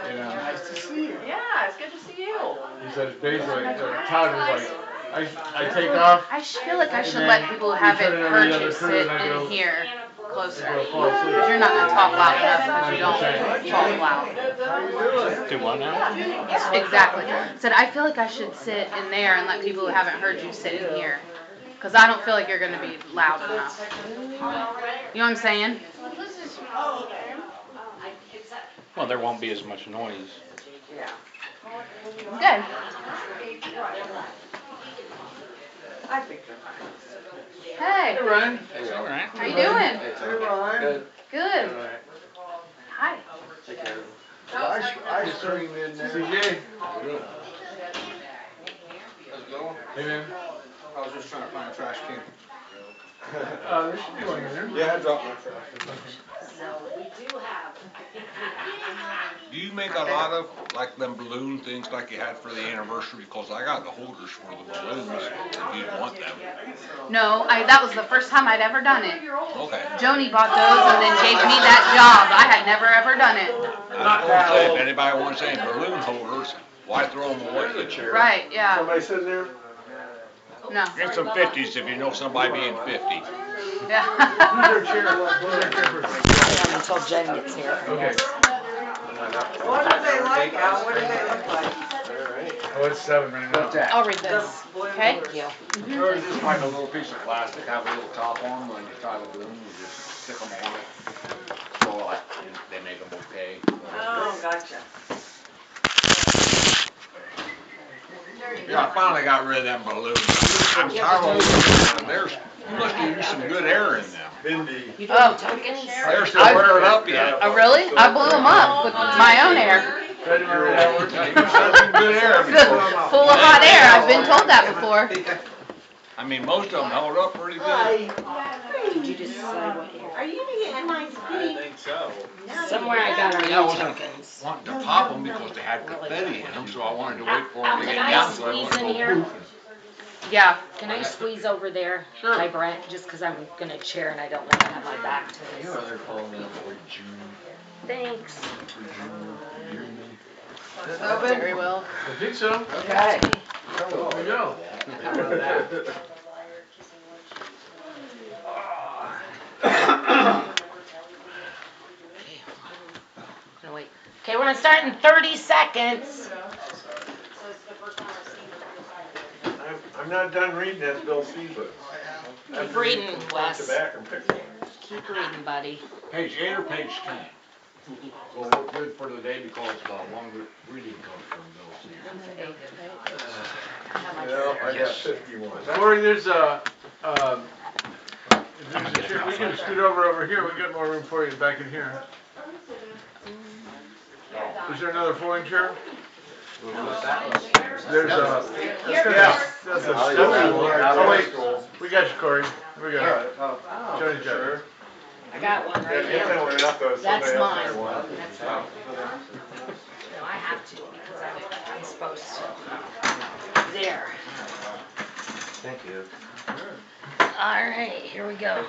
H: You know.
I: Nice to see you.
L: Yeah, it's good to see you.
H: He says basically, Todd was like, I take off.
L: I feel like I should
H: And
L: let
H: then
L: people who
H: we
L: haven't
H: turn it over
L: heard
H: to the
L: you
H: other crew
L: sit
H: and I go-
L: in here closer.
H: I go fall asleep.
L: Because you're not going to talk loud enough if you don't talk loud.
C: Do what now?
L: Exactly. Said I feel like I should sit in there and let people who haven't heard you sit in here. Because I don't feel like you're going to be loud enough. You know what I'm saying?
C: Well, there won't be as much noise.
D: Yeah.
L: Good.
D: I think they're fine.
L: Hey,
H: Hey, Ryan.
C: All right.
L: how you doing?
H: Hey, Ryan.
L: Good. Hi.
G: Ice cream in there.
H: CJ.
B: How's it going?
H: Hey, man.
B: I was just trying to find a trash can.
H: There should be one in there.
B: Yeah, I dropped my trash.
A: So we do have, I think we
F: Do you make a lot of, like, them balloon things like you had for the anniversary? Because I got the holders for the balloons, if you want them.
L: No, that was the first time I'd ever done it.
F: Okay.
L: Joni bought those and then gave me that job. I had never ever done it.
F: I was gonna say, if anybody wants any balloon holders, why throw them away?
L: Right, yeah.
G: Somebody sitting there?
L: No.
F: Get some 50s if you know somebody being 50.
L: Yeah.
H: Who's their chair? Who's their chair person?
A: until Jen gets here.
H: Okay.
D: What do they like, Al? What do they look like?
H: Oh, it's 7 right now.
L: I'll read this. Okay?
A: Thank you.
B: Or just like a little piece of plastic, have a little top on them, when you tie the balloon, you just stick them on it. So like, they make them okay.
D: Oh, gotcha.
F: Yeah, I finally got rid of them balloons. I'm tired of them. You must have used some good air in them.
G: Bindi.
A: You
L: Oh.
A: doing tokens?
F: They're still wearing up yet.
L: Oh, really? I blew them up with my own air.
H: February hours.
F: You had some good air before.
L: Full of hot air. I've been told that before.
F: I mean, most of them held up pretty good.
A: Did you decide what year?
D: Are you getting a nice
K: I think so.
A: Somewhere I got our
F: Yeah, I
A: new
F: wasn't
A: tokens.
F: wanting to pop them because they had confetti in them, so I wanted to wait for them to get
A: Can I
F: down so I
A: squeeze
F: wouldn't
A: in
F: go
A: here?
F: poof.
L: Yeah.
A: Can I squeeze over there
F: Sure.
A: by Brent, just because I'm gonna chair and I don't want to have my back to this. Thanks.
D: Is it open?
L: Very well.
H: I think so.
D: Okay.
H: There we go.
A: Okay, we're gonna start in 30 seconds.
G: So it's the first time I've seen it. I'm not done reading this, Bill sees it.
A: Keep reading,
G: Front to
A: Wes.
G: back and pick one.
A: Keep reading, buddy.
F: Page 8 or page 10?
K: Well, we're good for the day because the longer reading comes from Bill C.
G: Well, I got 51.
H: Corey, there's a, we can scoot over here, we got more room for you back in here. Is there another folding chair? There's a, that's a, oh wait, we got you, Corey, we got it. Johnny's got it.
A: I got one right
G: It's
A: here.
G: only enough though,
A: That's
G: somebody else
A: mine.
G: might want it.
A: That's mine. No, I have to because I'm supposed to. There.
E: Thank you.
A: All right, here we go.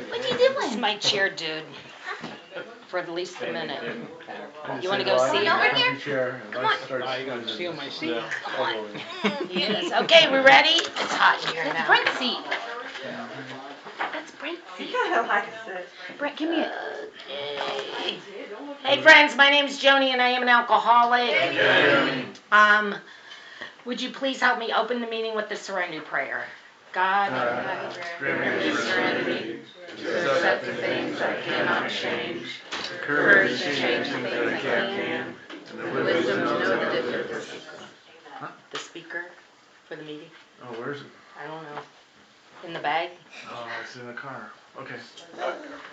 A: What you doing? This is my chair, dude. For at least a minute. You wanna go see
L: over
A: her?
L: here?
H: Chair, and
A: Come
H: let's
A: on.
H: start.
C: You gotta steal my seat.
A: Yes. Okay, we ready? It's hot in here
L: That's
A: now.
L: Brent's seat. That's Brent's seat. Brent, give me it.
A: Okay. Hey friends, my name's Joni and I am an alcoholic. Would you please help me open the meeting with the serenity prayer? God,
H: Grant me the serenity
L: To accept the things I cannot change,
H: the
L: courage to change the things I can,
H: and the
L: wisdom to know the difference.
A: The speaker for the meeting?
H: Oh, where's it?
A: I don't know. In the bag?
H: Oh, it's in the car. Okay.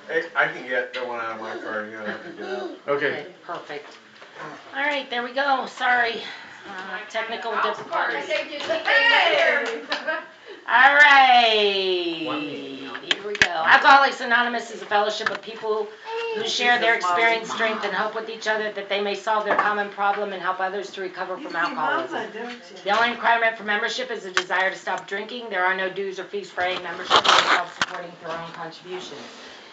G: Hey, I can get the one out of my car, you don't have to get out.
H: Okay.
A: Perfect. All right, there we go. Sorry. Technical difficulties. All right. Here we go. Alcoholics Anonymous is a fellowship of people who share their experience, strength, and hope with each other that they may solve their common problem and help others to recover from alcoholism. The only requirement for membership is a desire to stop drinking. There are no dues or fees for AA membership. It is self-supporting through our own contributions.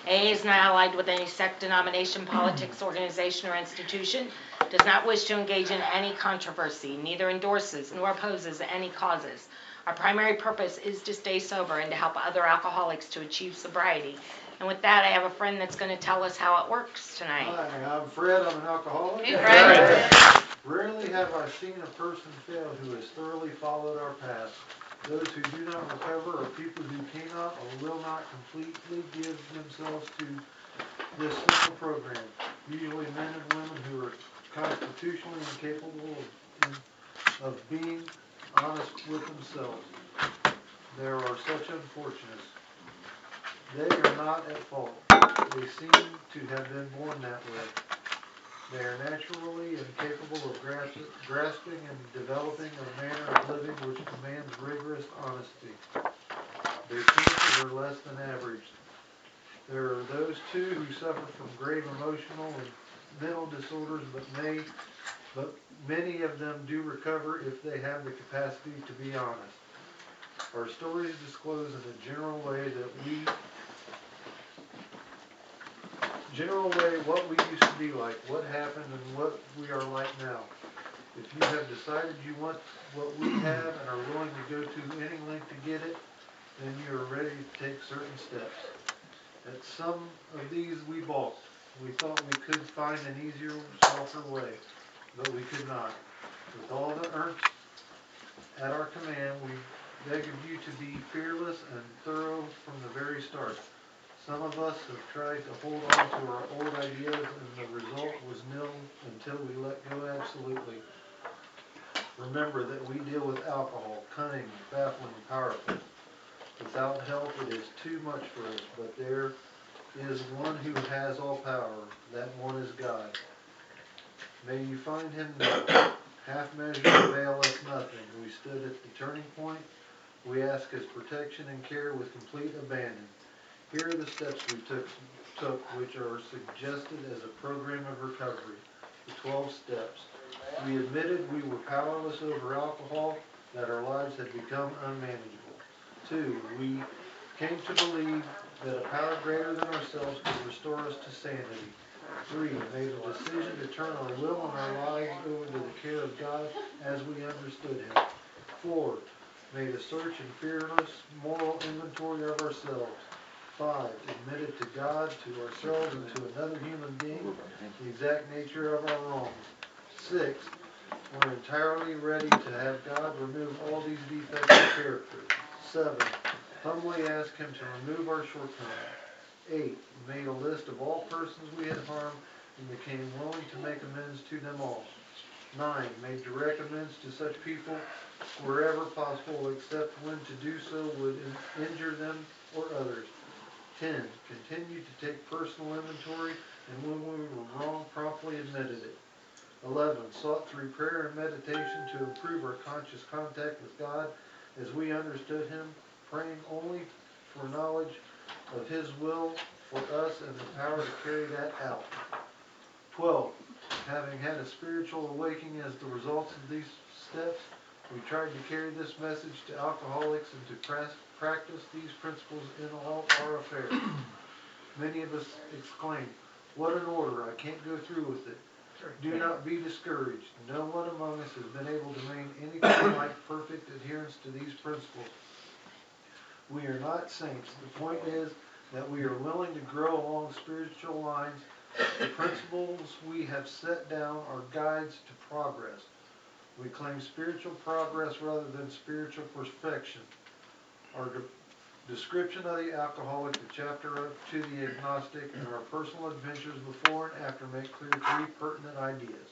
A: AA is not allied with any sect, denomination, politics, organization, or institution, does not wish to engage in any controversy, neither endorses nor opposes any causes. Our primary purpose is to stay sober and to help other alcoholics to achieve sobriety. And with that, I have a friend that's going to tell us how it works tonight.
M: Hi, I'm Fred. I'm an alcoholic.
A: Hey, Fred.
M: Rarely have I seen a person fail who has thoroughly followed our path. Those who do not recover are people who cannot or will not completely give themselves to this simple program. Usually men and women who are constitutionally incapable of being honest with themselves. There are such unfortunates. They are not at fault. They seem to have been born that way. They are naturally incapable of grasping and developing a manner of living which demands rigorous honesty. Their chances are less than average. There are those, too, who suffer from grave emotional and mental disorders, but many of them do recover if they have the capacity to be honest. Our stories disclose in a general way what we used to be like, what happened, and what we are like now. If you have decided you want what we have and are willing to go to any length to get it, then you are ready to take certain steps. At some of these we balked. We thought we could find an easier, softer way, but we could not. With all the ernst at our command, we beg of you to be fearless and thorough from the very start. Some of us have tried to hold on to our old ideas, and the result was nil until we let go absolutely. Remember that we deal with alcohol, cunning, baffling, powerful. Without help, it is too much for us, but there is one who has all power. That one is God. May you find him now. Half measures avail us nothing. We stood at the turning point. We ask his protection and care with complete abandon. Here are the steps we took, which are suggested as a program of recovery. The 12 steps. We admitted we were powerless over alcohol, that our lives had become unmanageable. 2, we came to believe that a power greater than ourselves could restore us to sanity. 3, made a decision to turn our will and our lives over to the care of God as we understood him. 4, made a search and fearless moral inventory of ourselves. 5, admitted to God, to ourselves, and to another human being the exact nature of our wrongs. 6, we're entirely ready to have God remove all these defects of character. 7, humbly ask Him to remove our shortcomings. 8, made a list of all persons we had harmed and became willing to make amends to them all. 9, made direct amends to such people wherever possible, except when to do so would injure them or others. 10, continued to take personal inventory, and when we were wrong, promptly admitted it. 11, sought through prayer and meditation to improve our conscious contact with God as we understood Him, praying only for knowledge of His will for us and the power to carry that out. 12, having had a spiritual awakening as the results of these steps, we tried to carry this message to alcoholics and to practice these principles in all our affairs. Many of us exclaimed, "What an order, I can't go through with it." Do not be discouraged. No one among us has been able to maintain anything like perfect adherence to these principles. We are not saints. The point is that we are willing to grow along spiritual lines. The principles we have set down are guides to progress. We claim spiritual progress rather than spiritual perfection. Our description of the alcoholic, the chapter to the agnostic, and our personal adventures before and after make clear 3 pertinent ideas.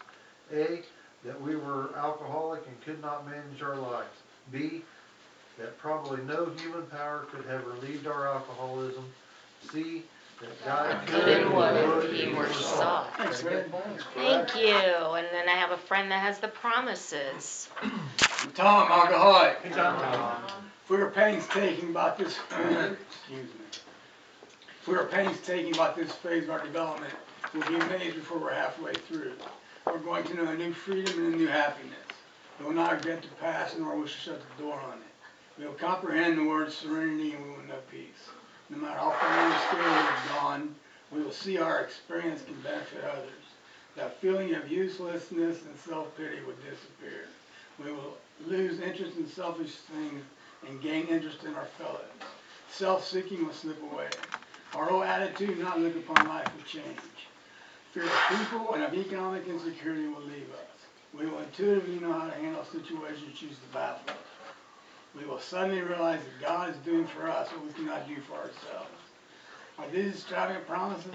M: A, that we were alcoholic and could not manage our lives. B, that probably no human power could have relieved our alcoholism. C, that God could and would if He were sought.
I: Thanks, man.
A: Thank you. And then I have a friend that has the promises.
I: Tom, alcoholic. Hey, Tom. If we were painstaking about this, excuse me. If we were painstaking about this phase of our development, we'll be amazed before we're halfway through. We're going to know a new freedom and a new happiness. We will not regret the past, nor wish to shut the door on it. We will comprehend the word serenity, and we will know peace. No matter how far the state we have gone, we will see our experience can benefit others. That feeling of uselessness and self-pity will disappear. We will lose interest in selfish things and gain interest in our fellows. Self-seeking will slip away. Our whole attitude and outlook upon life will change. Fear of people and of economic insecurity will leave us. We will intuitively know how to handle situations choose to baffle us. We will suddenly realize that God is doing for us what we cannot do for ourselves. Are these extravagant promises?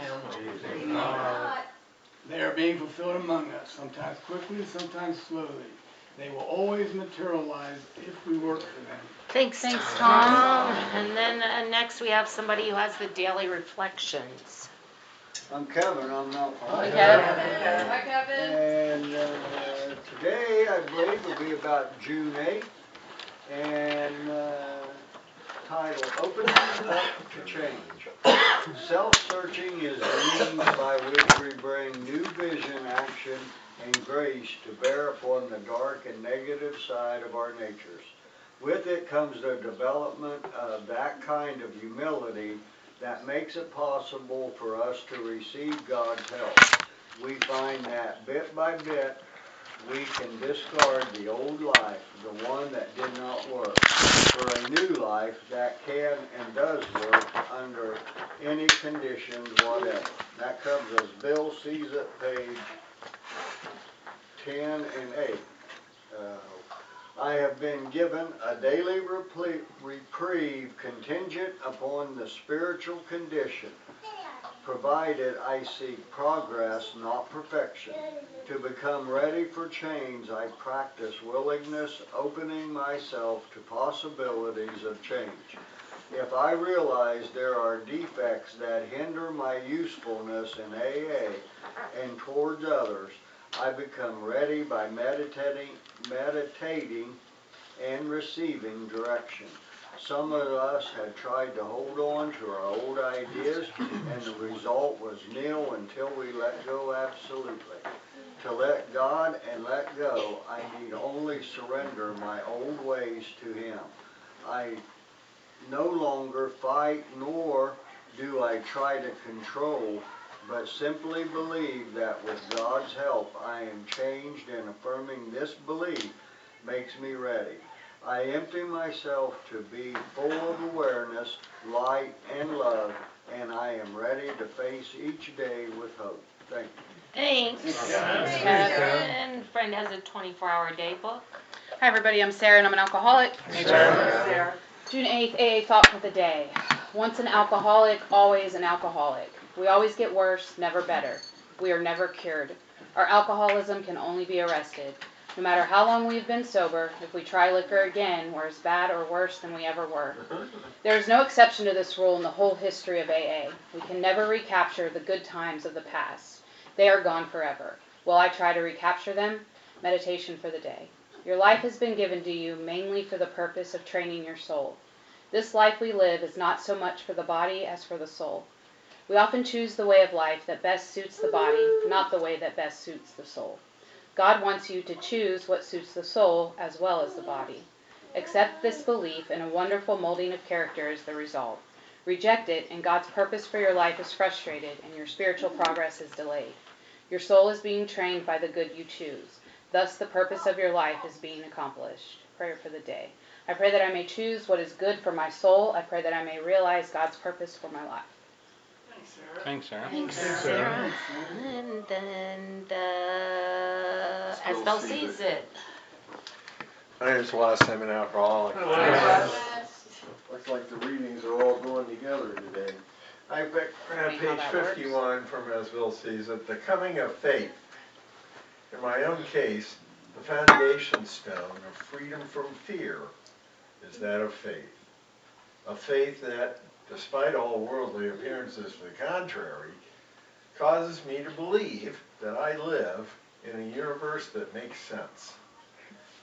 I: No. They are being fulfilled among us, sometimes quickly, sometimes slowly. They will always materialize if we work for them.
A: Thanks, Tom. And then next we have somebody who has the daily reflections.
N: I'm Kevin, I'm not.
A: Hi, Kevin.
D: Hi, Kevin.
N: And today, I believe, will be about June 8th, and title, Opening Up to Change. Self-searching is the means by which we bring new vision, action, and grace to bear upon the dark and negative side of our natures. With it comes the development of that kind of humility that makes it possible for us to receive God's help. We find that bit by bit, we can discard the old life, the one that did not work, for a new life that can and does work under any conditions whatever. That comes as Bill sees it, page 10 and 8. I have been given a daily reprieve contingent upon the spiritual condition, provided I seek progress, not perfection. To become ready for change, I practice willingness, opening myself to possibilities of change. If I realize there are defects that hinder my usefulness in AA and towards others, I become ready by meditating and receiving direction. Some of us had tried to hold on to our old ideas, and the result was nil until we let go absolutely. To let God and let go, I need only surrender my old ways to Him. I no longer fight, nor do I try to control, but simply believe that with God's help I am changed, and affirming this belief makes me ready. I empty myself to be full of awareness, light, and love, and I am ready to face each day with hope. Thank you.
A: Thanks.
H: Thanks,
A: And friend has a 24-hour day book.
L: Hi everybody, I'm Sarah and I'm an alcoholic.
D: Sarah.
L: June 8th, AA thought for the day. Once an alcoholic, always an alcoholic. We always get worse, never better. We are never cured. Our alcoholism can only be arrested. No matter how long we've been sober, if we try liquor again, we're as bad or worse than we ever were. There is no exception to this rule in the whole history of AA. We can never recapture the good times of the past. They are gone forever. Will I try to recapture them? Meditation for the day. Your life has been given to you mainly for the purpose of training your soul. This life we live is not so much for the body as for the soul. We often choose the way of life that best suits the body, not the way that best suits the soul. God wants you to choose what suits the soul as well as the body. Accept this belief and a wonderful molding of character is the result. Reject it and God's purpose for your life is frustrated and your spiritual progress is delayed. Your soul is being trained by the good you choose. Thus the purpose of your life is being accomplished. Prayer for the day. I pray that I may choose what is good for my soul. I pray that I may realize God's purpose for my life.
C: Thanks, Sarah.
A: Thanks,
H: Thanks,
A: Sarah. And then as Bill sees it.
G: My name's Wes, I'm an alcoholic. Looks like the readings are all going together today. I picked page 51 from As Bill Sees It, the coming of faith. In my own case, the foundation stone of freedom from fear is that of faith. A faith that, despite all worldly appearances to the contrary, causes me to believe that I live in a universe that makes sense.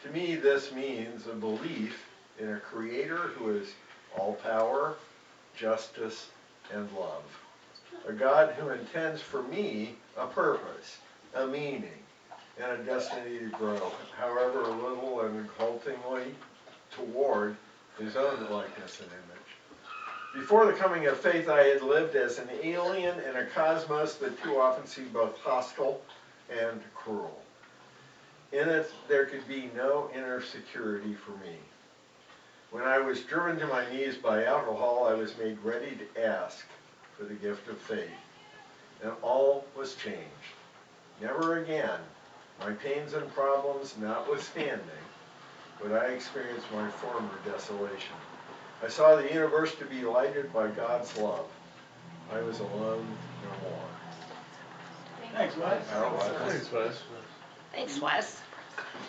G: To me, this means a belief in a creator who is all power, justice, and love. A God who intends for me a purpose, a meaning, and a destiny to grow, however little and haltingly, toward his own likeness and image. Before the coming of faith, I had lived as an alien in a cosmos that too often seemed both hostile and cruel. In it, there could be no inner security for me. When I was driven to my knees by alcohol, I was made ready to ask for the gift of faith. And all was changed. Never again, my pains and problems notwithstanding, would I experience my former desolation. I saw the universe to be lighted by God's love. I was alone no more.
I: Thanks, Wes.
H: Thanks, Wes.
A: Thanks, Wes.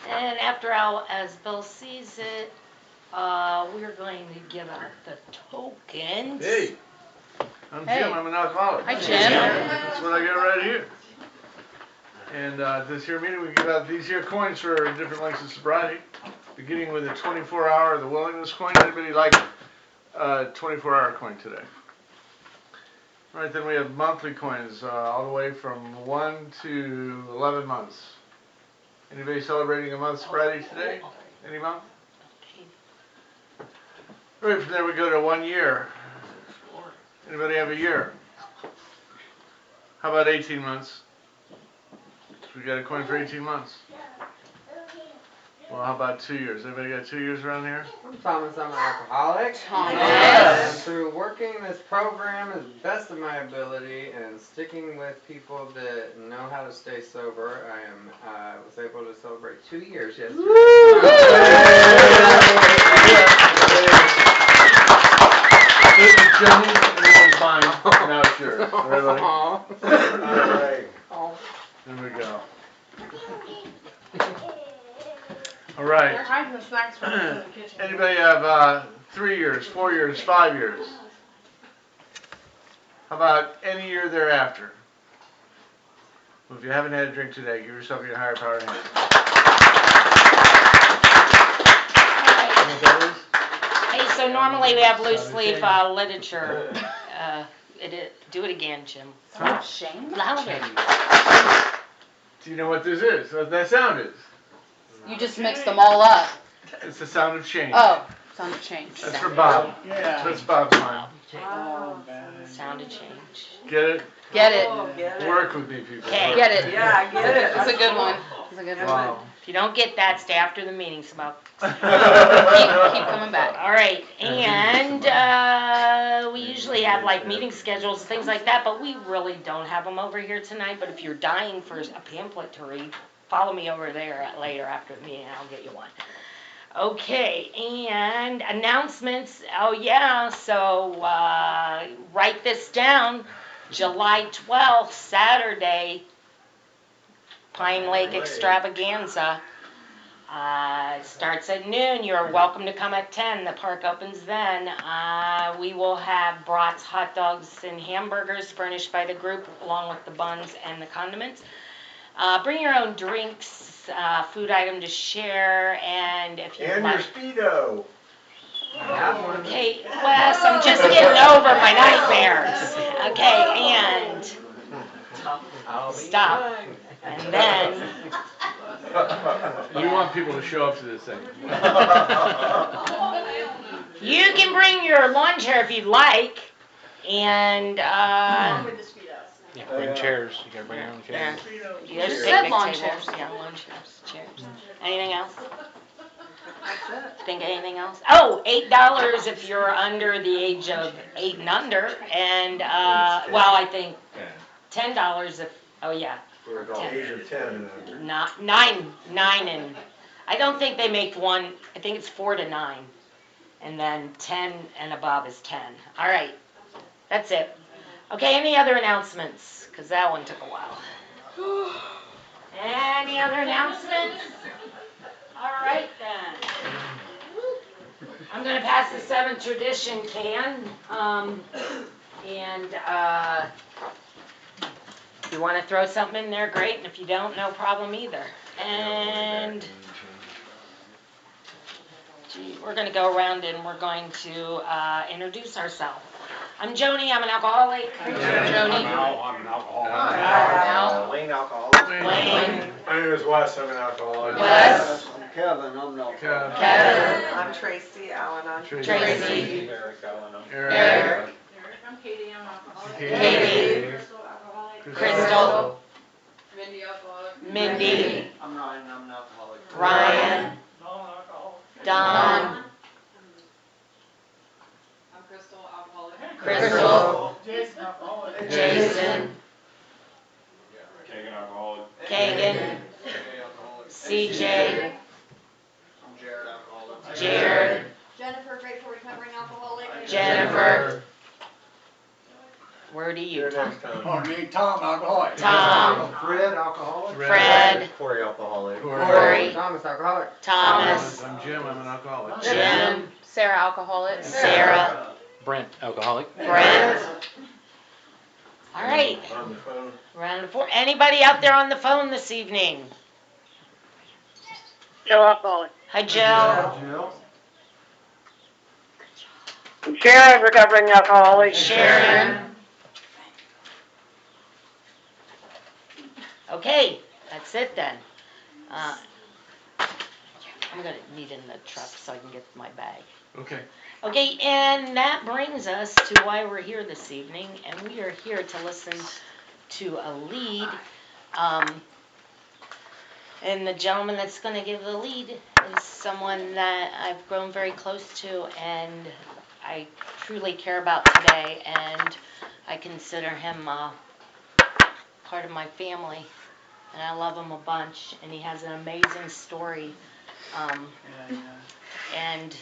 A: And after As Bill Sees It, we're going to give out the tokens.
H: Hey, I'm
L: Hey.
H: Jim, I'm an alcoholic.
L: Hi, Jim.
H: That's what I got right here. And this here meeting, we give out these here coins for different lengths of sobriety, beginning with a 24-hour, the willingness coin. Anybody like a 24-hour coin today? All right, then we have monthly coins, all the way from 1 to 11 months. Anybody celebrating a month's sobriety today? Any month? Right from there we go to 1 year. Anybody have a year? How about 18 months? We got a coin for 18 months. Well, how about 2 years? Anybody got 2 years around here?
E: I'm Thomas, I'm an alcoholic.
L: Thomas.
E: And through working this program as best of my ability and sticking with people that know how to stay sober, I was able to celebrate 2 years yesterday.
H: This is Jenny's and this is mine. Now it's yours. Everybody?
E: Aw.
G: All right.
H: There we go. All right.
O: They're hiding the snacks from us in the kitchen.
H: Anybody have 3 years, 4 years, 5 years? How about any year thereafter? Well, if you haven't had a drink today, give yourself your higher power hand. You know what that is?
A: Hey, so normally we have loose leaf literature. Do it again, Jim.
L: Oh, shame.
A: Louder.
H: Do you know what this is? What that sound is?
L: You just mixed them all up.
H: It's the sound of change.
L: Oh, sound of change.
H: That's for Bob.
I: Yeah.
H: That's Bob's line.
I: Oh, bad.
A: Sound of change.
H: Get it?
L: Get it.
H: Work with me, people.
A: Okay.
L: Get it.
D: Yeah, I get it.
L: It's a good one. a good
H: Wow.
A: If you don't get that, stay after the meeting, Smoke. keep coming back. All right, and we usually have like meeting schedules, things like that, but we really don't have them over here tonight. But if you're dying for a pamphlet to read, follow me over there later after the meeting, and I'll get you one. Okay, and announcements. Oh yeah, so write this down. July 12th, Saturday, Pine Lake Extravaganza. Starts at noon. You're welcome to come at 10. The park opens then. We will have brats, hot dogs, and hamburgers furnished by the group, along with the buns and the condiments. Bring your own drinks, food item to share, and if you
G: And
A: like.
G: your Speedo.
A: Okay, Wes, I'm just getting over my nightmares. Okay, and stop. And then
H: We want people to show up to this thing.
A: you can bring your lawn chair if you'd like, and
O: With the speedos.
C: Yeah, bring chairs. You gotta bring your own chairs.
A: there's
L: Just
A: picnic
L: said lawn
A: tables.
L: chairs.
A: Yeah, lawn chairs, chairs. Anything else?
O: That's it.
A: Think of anything else? Oh, $8 if you're under the age of 8 and under, and well, I think $10 if. Oh yeah.
G: For the age of 10 and under.
A: Not nine and I don't think they make one. I think it's 4 to 9, and then 10 and above is 10. All right, that's it. Okay, any other announcements? Because that one took a while. Any other announcements? All right then. I'm gonna pass the 7th tradition can, and if you want to throw something in there, great, and if you don't, no problem either. And we're going to go around and we're going to introduce ourselves. I'm Joni, I'm an alcoholic. Joni.
F: I'm an alcoholic.
A: Al.
G: Wayne alcoholic.
A: Wayne.
G: My name is Wes, I'm an alcoholic.
A: Wes.
N: I'm Kevin, I'm not.
A: Kevin.
O: I'm Tracy, Al-Anon.
A: Tracy.
H: Eric.
A: Eric.
O: I'm Katie, I'm an alcoholic.
A: Katie.
O: Crystal, alcoholic.
A: Crystal.
O: Mindy, alcoholic.
A: Mindy.
J: I'm Ryan, I'm an alcoholic.
A: Ryan. Don.
O: I'm Crystal, alcoholic.
A: Crystal.
O: Jason, alcoholic.
A: Jason.
F: Kagan alcoholic.
A: Kagan. CJ.
J: I'm Jared, alcoholic.
A: Jared.
O: Jennifer, grateful recovering alcoholic.
A: Jennifer. Where do you, Tom?
I: Oh, me, Tom, alcoholic.
A: Tom.
N: Fred, alcoholic.
A: Fred.
G: Corey alcoholic.
A: Corey.
N: Thomas, alcoholic.
A: Thomas.
H: I'm Jim, I'm an alcoholic.
A: Jim.
L: Sarah, alcoholic.
A: Sarah.
C: Brent, alcoholic.
A: Brent. All right.
G: On the phone.
A: Round of 4. Anybody out there on the phone this evening?
P: Joe alcoholic.
A: Hi, Joe.
N: Jill.
P: Sharon, recovering alcoholic.
A: Sharon. Okay, that's it then. I'm gonna meet in the truck so I can get my bag.
H: Okay.
A: Okay, and that brings us to why we're here this evening, and we are here to listen to a lead. And the gentleman that's going to give the lead is someone that I've grown very close to and I truly care about today, and I consider him part of my family, and I love him a bunch, and he has an amazing story. And